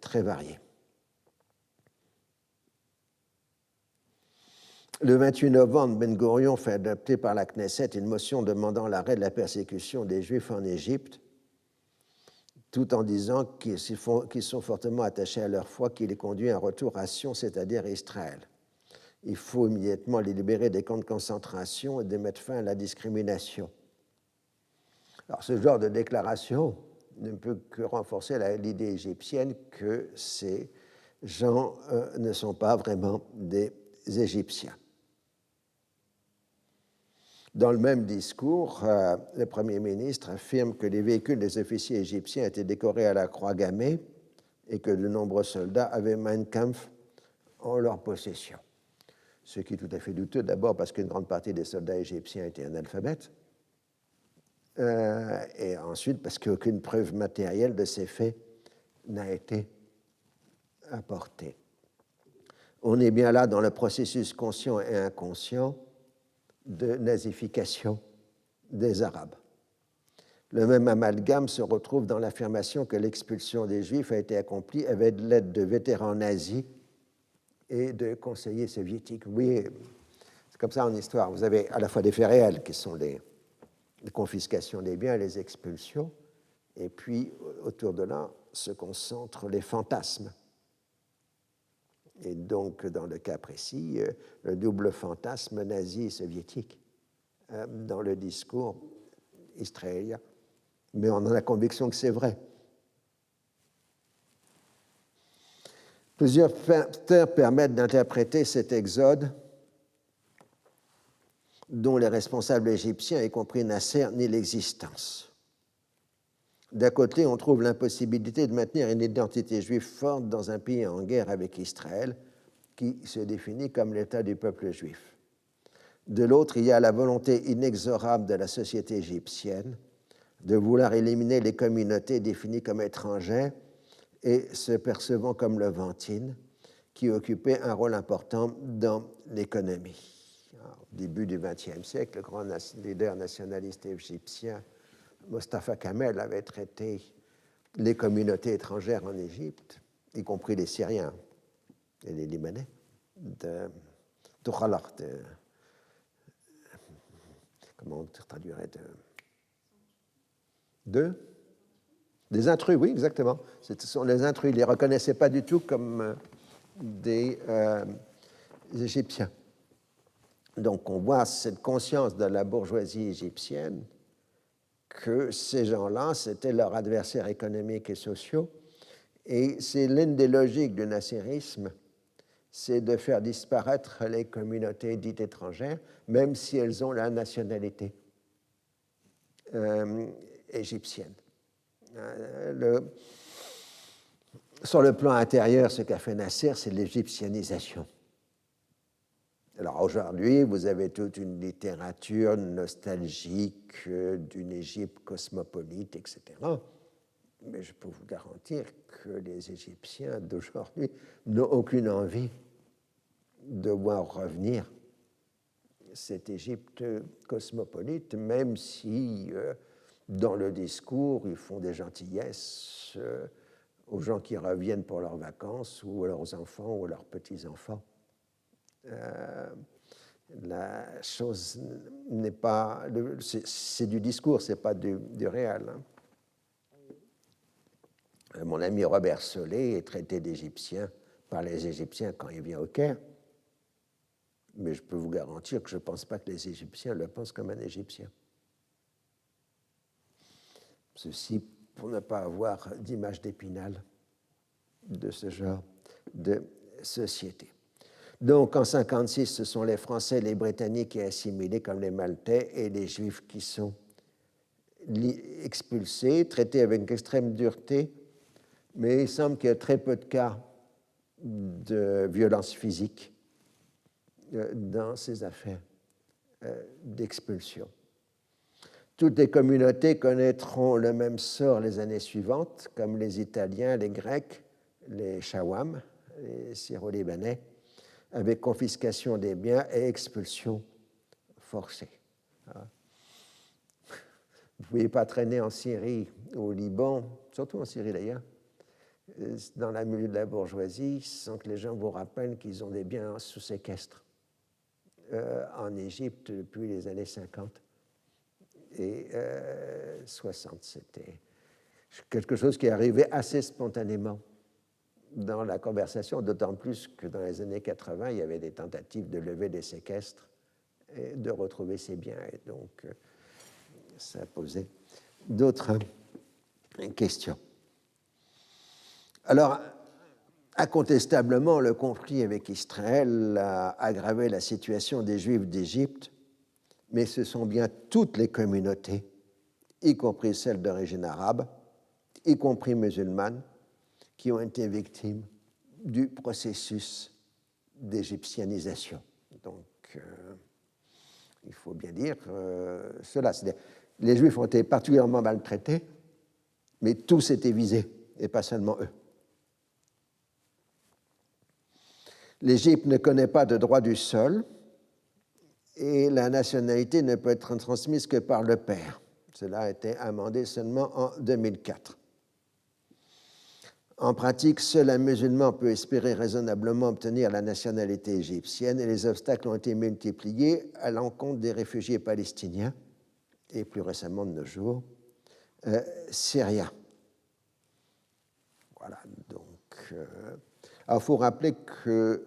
très varié. Le 28 novembre, Ben-Gurion fait adopter par la Knesset une motion demandant l'arrêt de la persécution des Juifs en Égypte, tout en disant qu'ils sont fortement attachés à leur foi qui les conduit à un retour à Sion, c'est-à-dire Israël. Il faut immédiatement les libérer des camps de concentration et de mettre fin à la discrimination. Alors, ce genre de déclaration ne peut que renforcer l'idée égyptienne que ces gens ne sont pas vraiment des Égyptiens. Dans le même discours, le Premier ministre affirme que les véhicules des officiers égyptiens étaient décorés à la croix gammée et que de nombreux soldats avaient Mein Kampf en leur possession. Ce qui est tout à fait douteux, d'abord parce qu'une grande partie des soldats égyptiens étaient analphabètes, et ensuite parce qu'aucune preuve matérielle de ces faits n'a été apportée. On est bien là dans le processus conscient et inconscient de nazification des Arabes. Le même amalgame se retrouve dans l'affirmation que l'expulsion des Juifs a été accomplie avec l'aide de vétérans nazis et de conseillers soviétiques. Oui, c'est comme ça en histoire. Vous avez à la fois des faits réels qui sont les confiscations des biens et les expulsions, et puis autour de là se concentrent les fantasmes. Et donc, dans le cas précis, le double fantasme nazi et soviétique dans le discours israélien. Mais on a la conviction que c'est vrai. Plusieurs facteurs permettent d'interpréter cet exode dont les responsables égyptiens, y compris Nasser, nient l'existence. D'un côté, on trouve l'impossibilité de maintenir une identité juive forte dans un pays en guerre avec Israël, qui se définit comme l'État du peuple juif. De l'autre, il y a la volonté inexorable de la société égyptienne de vouloir éliminer les communautés définies comme étrangères et se percevant comme levantines, qui occupaient un rôle important dans l'économie. Au début du XXe siècle, le grand leader nationaliste égyptien Mostafa Kamel avait traité les communautés étrangères en Égypte, y compris les Syriens et les Libanais, comment on traduirait des intrus, oui, exactement. Ce sont les intrus. Ils ne les reconnaissaient pas du tout comme des Égyptiens. Donc on voit cette conscience de la bourgeoisie égyptienne que ces gens-là, c'était leurs adversaires économiques et sociaux. Et c'est l'une des logiques du nasserisme, c'est de faire disparaître les communautés dites étrangères, même si elles ont la nationalité égyptienne. Sur le plan intérieur, ce qu'a fait Nasser, c'est l'égyptianisation. Alors aujourd'hui, vous avez toute une littérature nostalgique d'une Égypte cosmopolite, etc. Mais je peux vous garantir que les Égyptiens d'aujourd'hui n'ont aucune envie de voir revenir cette Égypte cosmopolite, même si dans le discours, ils font des gentillesses aux gens qui reviennent pour leurs vacances ou à leurs enfants ou à leurs petits-enfants. La chose n'est pas... C'est du discours, ce n'est pas du réel. Mon ami Robert Solé est traité d'Égyptien par les Égyptiens quand il vient au Caire, mais je peux vous garantir que je ne pense pas que les Égyptiens le pensent comme un Égyptien. Ceci pour ne pas avoir d'image d'Épinal de ce genre de société. Donc, en 1956, ce sont les Français, les Britanniques qui sont assimilés comme les Maltais et les Juifs qui sont expulsés, traités avec une extrême dureté, mais il semble qu'il y a très peu de cas de violence physique dans ces affaires d'expulsion. Toutes les communautés connaîtront le même sort les années suivantes, comme les Italiens, les Grecs, les Chawam, les Syro-Libanais, avec confiscation des biens et expulsion forcée. Vous ne pouvez pas traîner en Syrie ou au Liban, surtout en Syrie d'ailleurs, dans la milieu de la bourgeoisie, sans que les gens vous rappellent qu'ils ont des biens sous séquestre en Égypte depuis les années 50 et 60. C'était quelque chose qui est arrivé assez spontanément dans la conversation, d'autant plus que dans les années 80, il y avait des tentatives de lever des séquestres et de retrouver ses biens. Et donc, ça posait d'autres questions. Alors, incontestablement, le conflit avec Israël a aggravé la situation des Juifs d'Égypte, mais ce sont bien toutes les communautés, y compris celles d'origine arabe, y compris musulmanes, qui ont été victimes du processus d'égyptianisation. Donc, il faut bien dire cela. Les Juifs ont été particulièrement maltraités, mais tous étaient visés, et pas seulement eux. L'Égypte ne connaît pas de droit du sol, et la nationalité ne peut être transmise que par le père. Cela a été amendé seulement en 2004. En pratique, seul un musulman peut espérer raisonnablement obtenir la nationalité égyptienne et les obstacles ont été multipliés à l'encontre des réfugiés palestiniens et plus récemment de nos jours, syriens. Voilà, donc... il faut rappeler que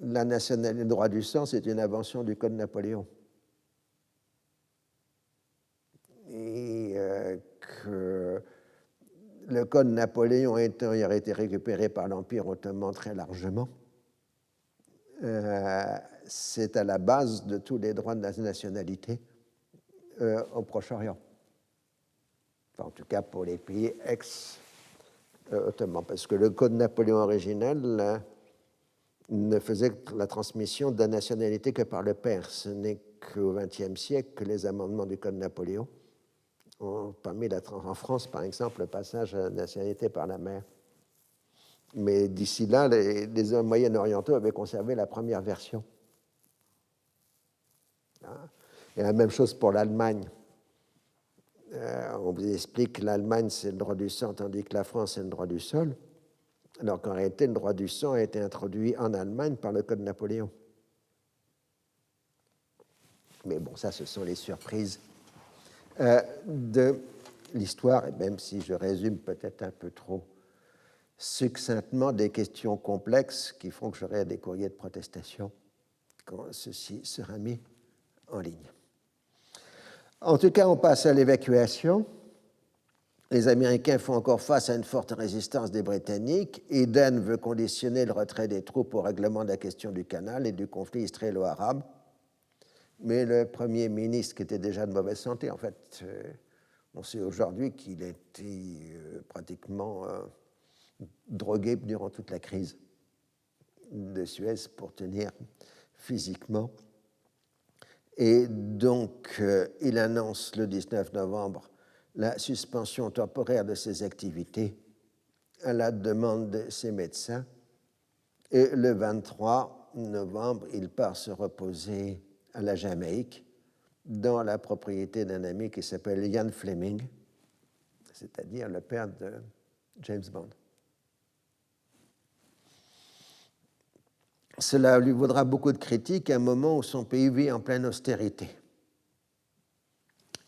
la nationalité, le droit du sang, c'est une invention du Code Napoléon. Et que le Code Napoléon ayant été récupéré par l'Empire ottoman très largement, c'est à la base de tous les droits de la nationalité au Proche-Orient. Enfin, en tout cas pour les pays ex-ottomans. Parce que le Code Napoléon originel ne faisait la transmission de la nationalité que par le père. Ce n'est qu'au XXe siècle que les amendements du Code Napoléon ont permis en France, par exemple, le passage à la nationalité par la mère. Mais d'ici là, les hommes moyen-orientaux avaient conservé la première version. Et la même chose pour l'Allemagne. On vous explique que l'Allemagne, c'est le droit du sang, tandis que la France, c'est le droit du sol. Alors qu'en réalité, le droit du sang a été introduit en Allemagne par le Code Napoléon. Mais bon, ça, ce sont les surprises de l'histoire, et même si je résume peut-être un peu trop succinctement des questions complexes qui font que j'aurai des courriers de protestation quand ceci sera mis en ligne. En tout cas, on passe à l'évacuation. Les Américains font encore face à une forte résistance des Britanniques. Eden veut conditionner le retrait des troupes au règlement de la question du canal et du conflit israélo-arabe. Mais le Premier ministre, qui était déjà de mauvaise santé, en fait, on sait aujourd'hui qu'il était pratiquement drogué durant toute la crise de Suez pour tenir physiquement. Et donc, il annonce le 19 novembre la suspension temporaire de ses activités à la demande de ses médecins. Et le 23 novembre, il part se reposer à la Jamaïque, dans la propriété d'un ami qui s'appelle Ian Fleming, c'est-à-dire le père de James Bond. Cela lui vaudra beaucoup de critiques à un moment où son pays vit en pleine austérité.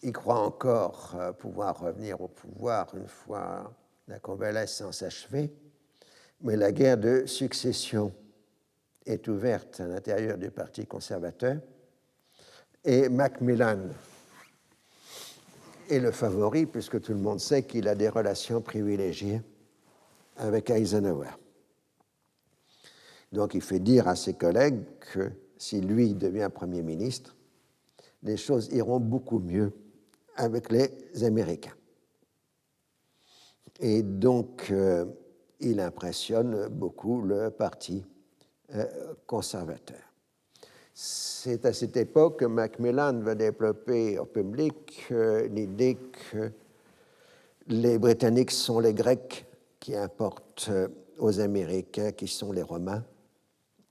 Il croit encore pouvoir revenir au pouvoir une fois la convalescence achevée, mais la guerre de succession est ouverte à l'intérieur du Parti conservateur et Macmillan est le favori puisque tout le monde sait qu'il a des relations privilégiées avec Eisenhower. Donc il fait dire à ses collègues que si lui devient Premier ministre, les choses iront beaucoup mieux avec les Américains. Et donc, il impressionne beaucoup le Parti conservateur. C'est à cette époque que Macmillan va développer au public l'idée que les Britanniques sont les Grecs qui importent aux Américains, qui sont les Romains,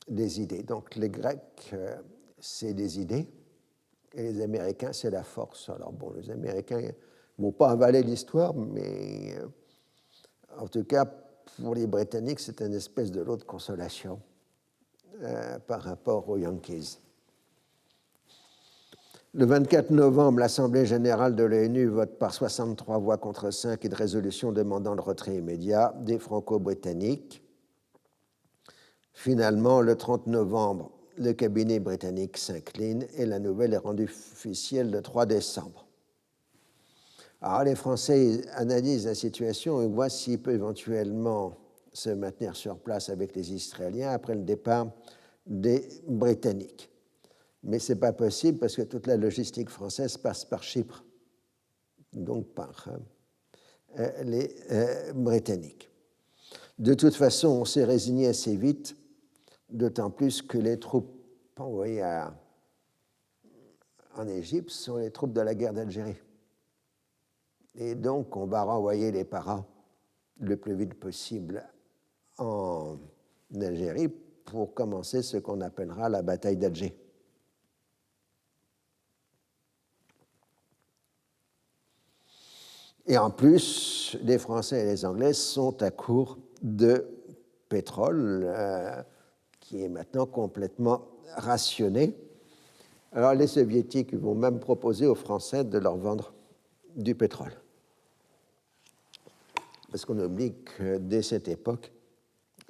des idées. Donc, les Grecs, c'est des idées, et les Américains, c'est la force. Alors bon, les Américains ne vont pas avaler l'histoire, mais en tout cas, pour les Britanniques, c'est une espèce de lot de consolation par rapport aux Yankees. Le 24 novembre, l'Assemblée générale de l'ONU vote par 63 voix contre 5 une résolution demandant le retrait immédiat des Franco-Britanniques. Finalement, le 30 novembre, le cabinet britannique s'incline et la nouvelle est rendue officielle le 3 décembre. Alors, les Français analysent la situation et voient s'ils peuvent éventuellement se maintenir sur place avec les Israéliens après le départ des Britanniques. Mais ce n'est pas possible parce que toute la logistique française passe par Chypre, donc par les Britanniques. De toute façon, on s'est résigné assez vite, d'autant plus que les troupes envoyées en Égypte sont les troupes de la guerre d'Algérie. Et donc, on va renvoyer les paras le plus vite possible en Algérie pour commencer ce qu'on appellera la bataille d'Alger. Et en plus, les Français et les Anglais sont à court de pétrole, qui est maintenant complètement rationné. Alors les Soviétiques vont même proposer aux Français de leur vendre du pétrole. Parce qu'on oublie que dès cette époque,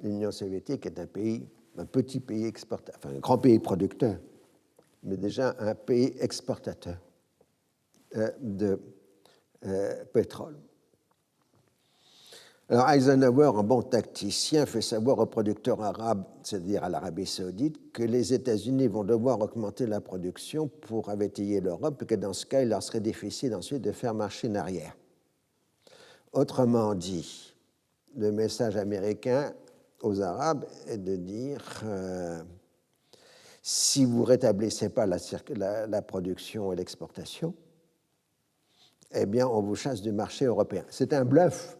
l'Union soviétique est un petit pays exportateur, enfin un grand pays producteur, mais déjà un pays exportateur de pétrole. Alors Eisenhower, en bon tacticien, fait savoir aux producteurs arabes, c'est-à-dire à l'Arabie saoudite, que les États-Unis vont devoir augmenter la production pour avétiller l'Europe et que dans ce cas, il leur serait difficile ensuite de faire marche en arrière. Autrement dit, le message américain aux Arabes est de dire si vous ne rétablissez pas la production et l'exportation, eh bien, on vous chasse du marché européen. C'est un bluff,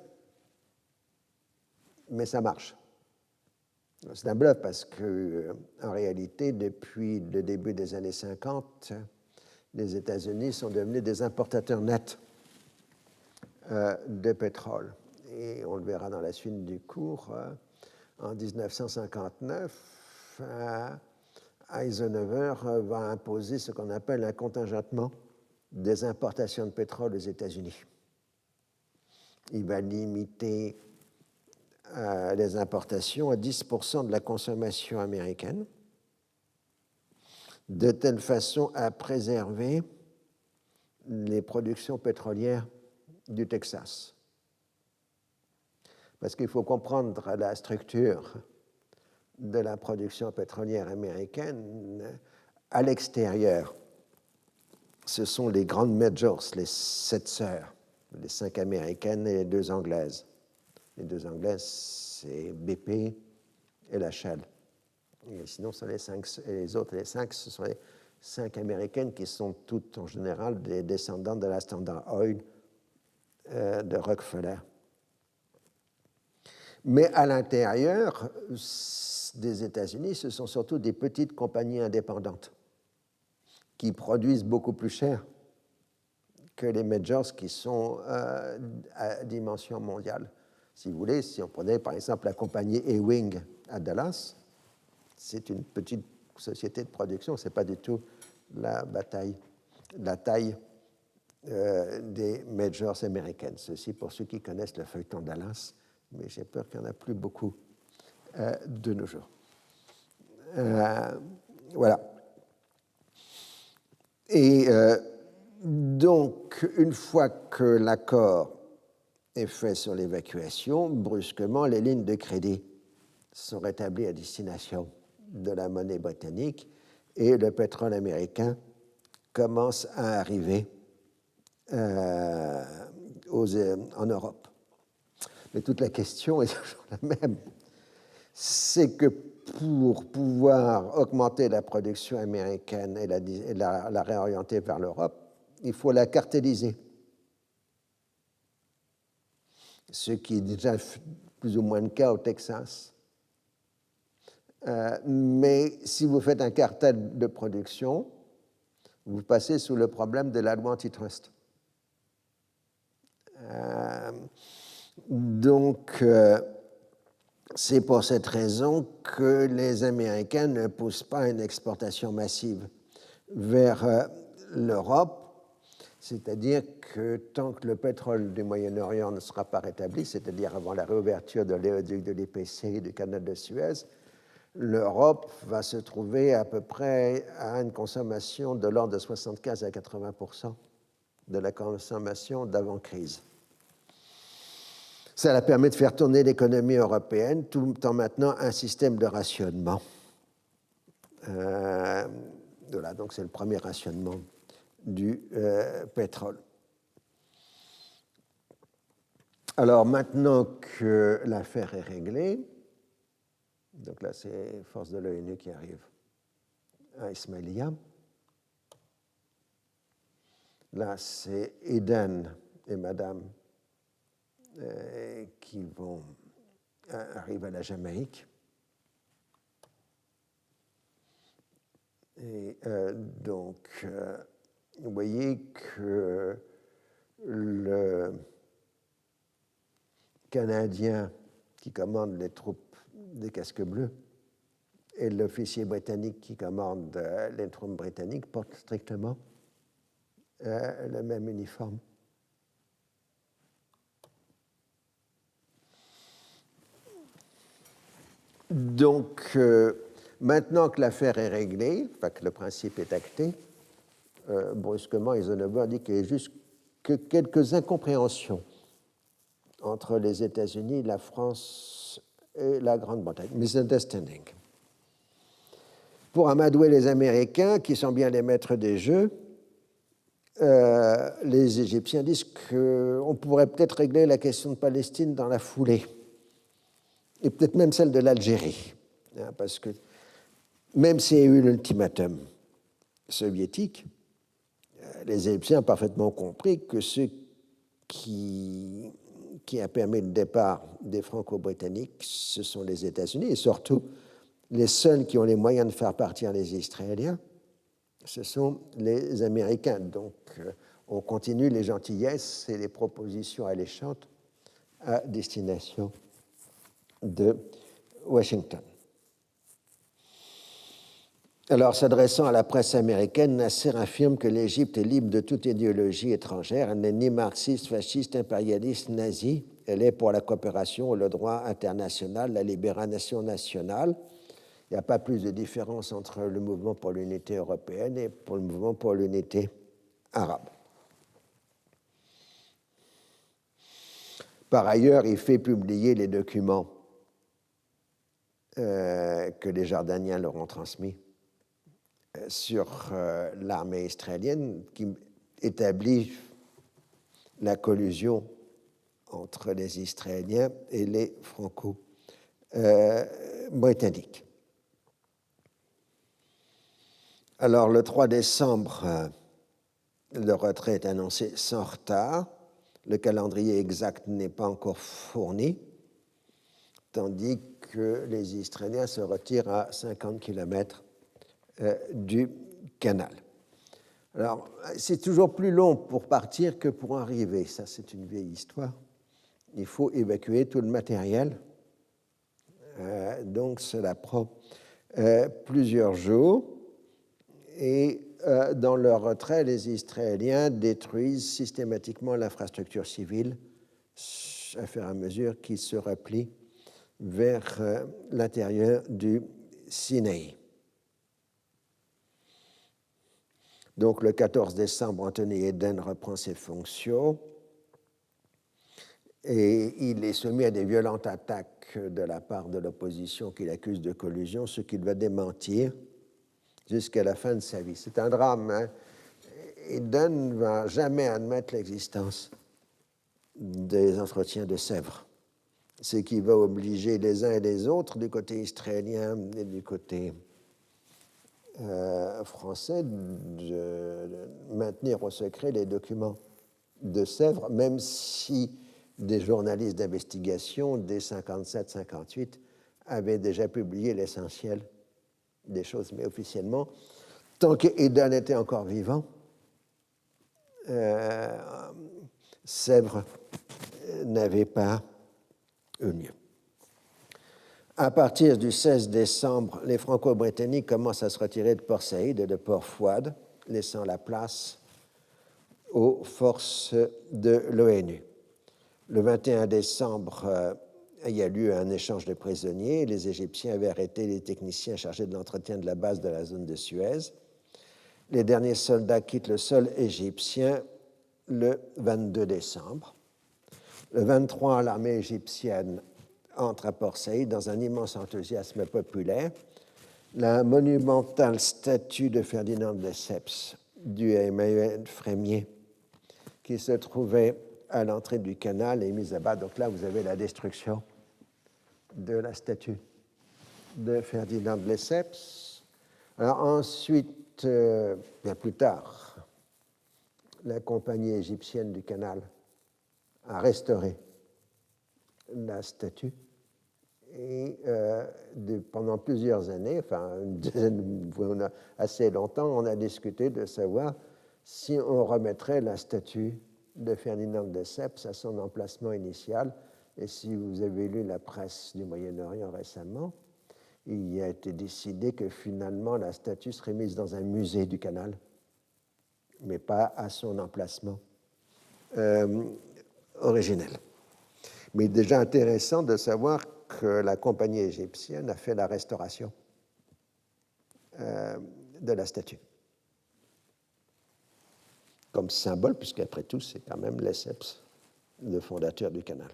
mais ça marche. C'est un bluff parce que, en réalité, depuis le début des années 50, les États-Unis sont devenus des importateurs nets de pétrole. Et on le verra dans la suite du cours. En 1959, Eisenhower va imposer ce qu'on appelle un contingentement des importations de pétrole aux États-Unis. Il va limiter les importations à 10% de la consommation américaine, de telle façon à préserver les productions pétrolières du Texas. Parce qu'il faut comprendre la structure de la production pétrolière américaine. À l'extérieur, ce sont les grandes majors, les 7 sœurs, les 5 américaines et les 2 anglaises. Les 2 anglaises, c'est BP et la Shell. Et sinon, ce sont les autres, les 5, ce sont les 5 américaines qui sont toutes en général des descendantes de la Standard Oil de Rockefeller. Mais à l'intérieur des États-Unis, ce sont surtout des petites compagnies indépendantes qui produisent beaucoup plus cher que les majors qui sont à dimension mondiale. Si vous voulez, si on prenait par exemple la compagnie Ewing à Dallas, c'est une petite société de production, ce n'est pas du tout la taille des majors américaines. Ceci pour ceux qui connaissent le feuilleton Dallas, mais j'ai peur qu'il n'y en a plus beaucoup de nos jours. Voilà. Et donc, une fois que l'accord est fait sur l'évacuation, brusquement, les lignes de crédit sont rétablies à destination de la monnaie britannique et le pétrole américain commence à arriver en Europe. Mais toute la question est toujours la même. C'est que pour pouvoir augmenter la production américaine et la réorienter vers l'Europe, il faut la cartéliser. Ce qui est déjà plus ou moins le cas au Texas. Mais si vous faites un cartel de production, vous passez sous le problème de la loi antitrust. Donc, c'est pour cette raison que les Américains ne poussent pas une exportation massive vers l'Europe, c'est-à-dire que tant que le pétrole du Moyen-Orient ne sera pas rétabli, c'est-à-dire avant la réouverture de l'éoduc de l'IPC et du canal de Suez, l'Europe va se trouver à peu près à une consommation de l'ordre de 75 à 80% de la consommation d'avant-crise. Ça permet de faire tourner l'économie européenne tout en maintenant un système de rationnement. Voilà, donc c'est le premier rationnement du pétrole. Alors maintenant que l'affaire est réglée, donc là c'est les forces de l'ONU qui arrivent à Ismailia. Là c'est Eden et Madame qui vont arriver à la Jamaïque. Et donc, vous voyez que le Canadien qui commande les troupes des casques bleus et l'officier britannique qui commande les troupes britanniques portent strictement le même uniforme. Donc, maintenant que l'affaire est réglée, enfin que le principe est acté, brusquement, Eisenhower dit qu'il y a juste que quelques incompréhensions entre les États-Unis, la France et la Grande-Bretagne. Misunderstanding. Pour amadouer les Américains, qui sont bien les maîtres des jeux, les Égyptiens disent qu'on pourrait peut-être régler la question de Palestine dans la foulée, et peut-être même celle de l'Algérie, hein, parce que même s'il y a eu l'ultimatum soviétique, les Égyptiens ont parfaitement compris que ce qui a permis le départ des Franco-Britanniques, ce sont les États-Unis, et surtout les seuls qui ont les moyens de faire partir les Israéliens, ce sont les Américains. Donc, on continue les gentillesses et les propositions alléchantes à destination de Washington. Alors, s'adressant à la presse américaine, Nasser affirme que l'Égypte est libre de toute idéologie étrangère. Elle n'est ni marxiste, fasciste, impérialiste, nazie. Elle est pour la coopération, le droit international, la libération nationale. Il n'y a pas plus de différence entre le mouvement pour l'unité européenne et pour le mouvement pour l'unité arabe. Par ailleurs, il fait publier les documents que les Jordaniens leur ont transmis sur l'armée israélienne, qui établit la collusion entre les Israéliens et les Franco-britanniques. Alors, le 3 décembre, le retrait est annoncé sans retard. Le calendrier exact n'est pas encore fourni, tandis que les Israéliens se retirent à 50 km du canal. Alors, c'est toujours plus long pour partir que pour arriver. Ça, c'est une vieille histoire. Il faut évacuer tout le matériel. Donc, cela prend plusieurs jours. Et dans leur retrait, les Israéliens détruisent systématiquement l'infrastructure civile à fur et à mesure qu'ils se replient vers l'intérieur du Sinaï. Donc, le 14 décembre, Anthony Eden reprend ses fonctions et il est soumis à des violentes attaques de la part de l'opposition qu'il accuse de collusion, ce qu'il va démentir jusqu'à la fin de sa vie. C'est un drame. Hein? Eden ne va jamais admettre l'existence des entretiens de Sèvres, ce qui va obliger les uns et les autres, du côté israélien et du côté français, de maintenir au secret les documents de Sèvres, même si des journalistes d'investigation, dès 57-58, avaient déjà publié l'essentiel des choses, mais officiellement, Tant qu'Édan était encore vivant, Sèvres n'avait pas eu lieu. À partir du 16 décembre, les Franco-Britanniques commencent à se retirer de Port Saïd et de Port Fouad, laissant la place aux forces de l'ONU. Le 21 décembre, il y a eu un échange de prisonniers. Les Égyptiens avaient arrêté les techniciens chargés de l'entretien de la base de la zone de Suez. Les derniers soldats quittent le sol égyptien le 22 décembre. Le 23, l'armée égyptienne entre à Port Saïd dans un immense enthousiasme populaire. La monumentale statue de Ferdinand de Lesseps, due à Emmanuel Frémier, qui se trouvait à l'entrée du canal, est mise à bas. Donc là, vous avez la destruction de la statue de Ferdinand de Lesseps. Alors ensuite, bien plus tard, la compagnie égyptienne du canal a restauré la statue et pendant plusieurs années, enfin une dizaine, assez longtemps, on a discuté de savoir si on remettrait la statue de Ferdinand de Lesseps à son emplacement initial. Et si vous avez lu la presse du Moyen-Orient récemment, il y a été décidé que finalement la statue serait mise dans un musée du canal, mais pas à son emplacement originel. Mais déjà intéressant de savoir que la compagnie égyptienne a fait la restauration de la statue. Comme symbole, puisqu'après tout, c'est quand même Lesseps, le fondateur du canal.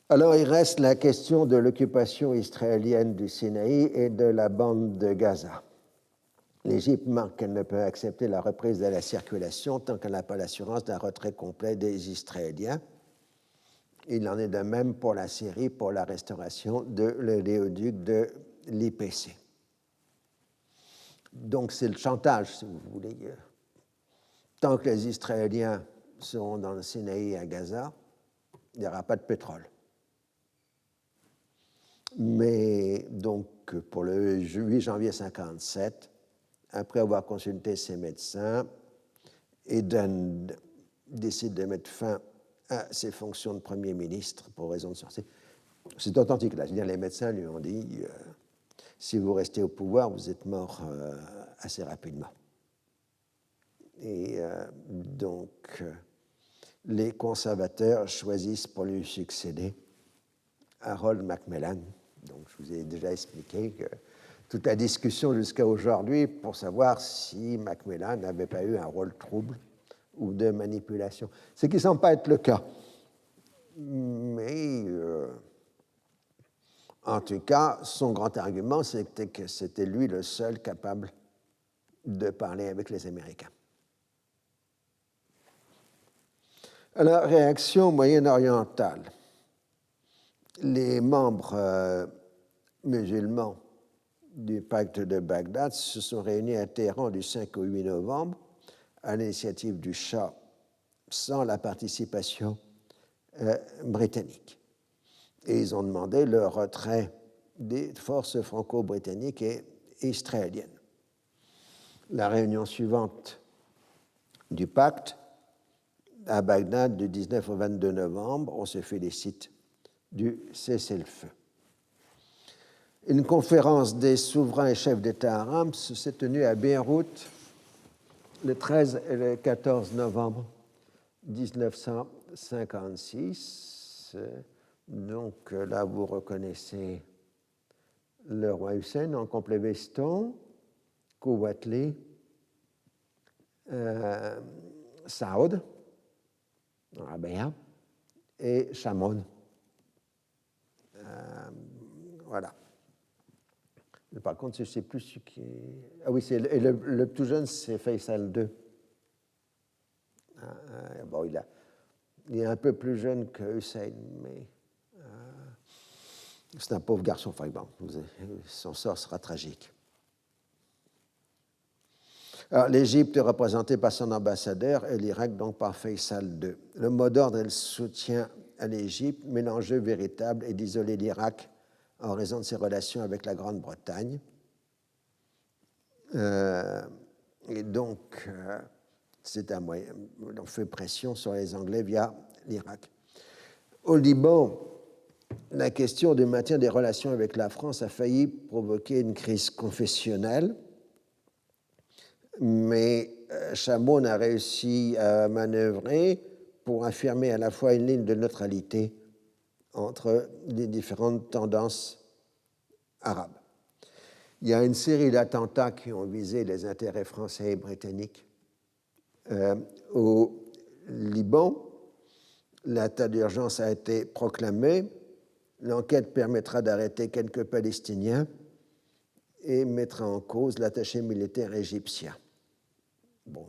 Alors, il reste la question de l'occupation israélienne du Sinaï et de la bande de Gaza. L'Égypte marque qu'elle ne peut accepter la reprise de la circulation tant qu'elle n'a pas l'assurance d'un retrait complet des Israéliens. Il en est de même pour la Syrie, pour la restauration de l'oléoduc de l'IPC. Donc c'est le chantage, si vous voulez. Tant que les Israéliens seront dans le Sinaï et à Gaza, il n'y aura pas de pétrole. Mais donc pour le 8 janvier 1957, après avoir consulté ses médecins, Eden décide de mettre fin à ses fonctions de Premier ministre pour raison de santé. C'est authentique, là. C'est-à-dire, les médecins lui ont dit si vous restez au pouvoir, vous êtes mort assez rapidement. Et donc, les conservateurs choisissent pour lui succéder Harold Macmillan. Donc, je vous ai déjà expliqué que toute la discussion jusqu'à aujourd'hui pour savoir si Macmillan n'avait pas eu un rôle trouble ou de manipulation. Ce qui ne semble pas être le cas. Mais en tout cas, son grand argument, c'était que c'était lui le seul capable de parler avec les Américains. Alors, réaction moyen-orientale. Les membres musulmans du pacte de Bagdad se sont réunis à Téhéran du 5 au 8 novembre à l'initiative du Shah sans la participation britannique. Et ils ont demandé le retrait des forces franco-britanniques et israéliennes. La réunion suivante du pacte à Bagdad du 19 au 22 novembre, on se félicite du cessez-le-feu. Une conférence des souverains et chefs d'État arabes s'est tenue à Beyrouth le 13 et le 14 novembre 1956. Donc là, vous reconnaissez le roi Hussein en complet veston, Kouatli, Saoud, Rabia et Chamon. Voilà. Mais par contre, je ne sais plus ce qui est... Ah oui, le plus jeune, c'est Faisal II. Bon, il est un peu plus jeune que Hussein, mais c'est un pauvre garçon. Enfin, bon, son sort sera tragique. Alors, l'Égypte est représentée par son ambassadeur et l'Irak donc par Faisal II. Le mot d'ordre est le soutien à l'Égypte, mais l'enjeu véritable est d'isoler l'Irak en raison de ses relations avec la Grande-Bretagne. Et donc, c'est un moyen, on fait pression sur les Anglais via l'Irak. Au Liban, la question du maintien des relations avec la France a failli provoquer une crise confessionnelle, mais Chamoun a réussi à manœuvrer pour affirmer à la fois une ligne de neutralité entre les différentes tendances arabes. Il y a une série d'attentats qui ont visé les intérêts français et britanniques au Liban. L'état d'urgence a été proclamé. L'enquête permettra d'arrêter quelques Palestiniens et mettra en cause l'attaché militaire égyptien. Bon,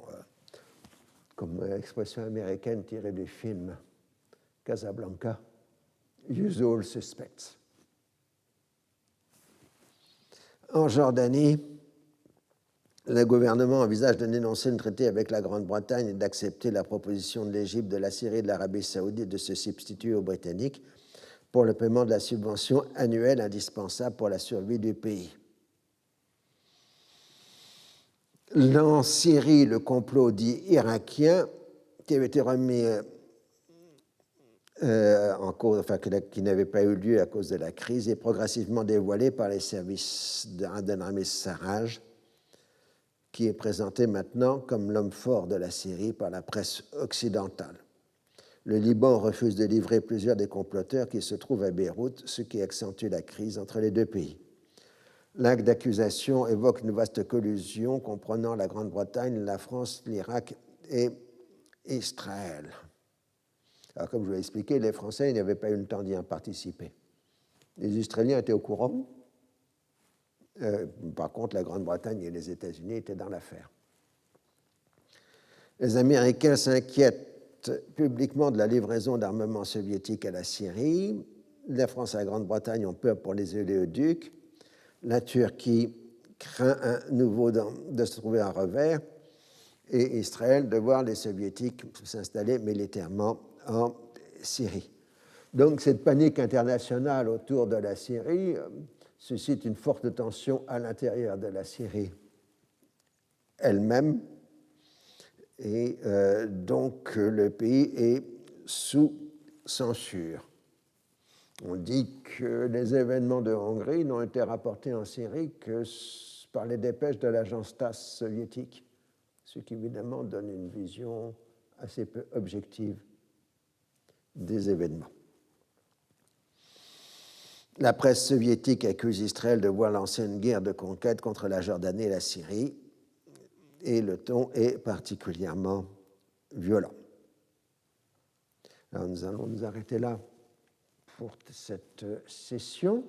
comme expression américaine tirée du film Casablanca, usual suspects. En Jordanie, le gouvernement envisage de dénoncer le traité avec la Grande-Bretagne et d'accepter la proposition de l'Égypte, de la Syrie et de l'Arabie saoudite de se substituer aux Britanniques pour le paiement de la subvention annuelle indispensable pour la survie du pays. En Syrie, le complot dit irakien, qui avait été remis en cause, enfin, qui n'avait pas eu lieu à cause de la crise, est progressivement dévoilé par les services d'Aden Rami Sarraj, qui est présenté maintenant comme l'homme fort de la Syrie par la presse occidentale. Le Liban refuse de livrer plusieurs des comploteurs qui se trouvent à Beyrouth, ce qui accentue la crise entre les deux pays. L'acte d'accusation évoque une vaste collusion comprenant la Grande-Bretagne, la France, l'Irak et Israël. Alors, comme je vous l'ai expliqué, les Français n'avaient pas eu le temps d'y participer. Les Israéliens étaient au courant. Par contre, la Grande-Bretagne et les États-Unis étaient dans l'affaire. Les Américains s'inquiètent publiquement de la livraison d'armements soviétiques à la Syrie. La France et la Grande-Bretagne ont peur pour les oléoducs. La Turquie craint à nouveau de se trouver un revers. Et Israël de voir les Soviétiques s'installer militairement en Syrie. Donc cette panique internationale autour de la Syrie suscite une forte tension à l'intérieur de la Syrie elle-même, et donc le pays est sous censure. On dit que les événements de Hongrie n'ont été rapportés en Syrie que par les dépêches de l'agence TASS soviétique, ce qui évidemment donne une vision assez peu objective des événements. La presse soviétique accuse Israël de vouloir lancer une guerre de conquête contre la Jordanie et la Syrie, et le ton est particulièrement violent. Alors nous allons nous arrêter là pour cette session.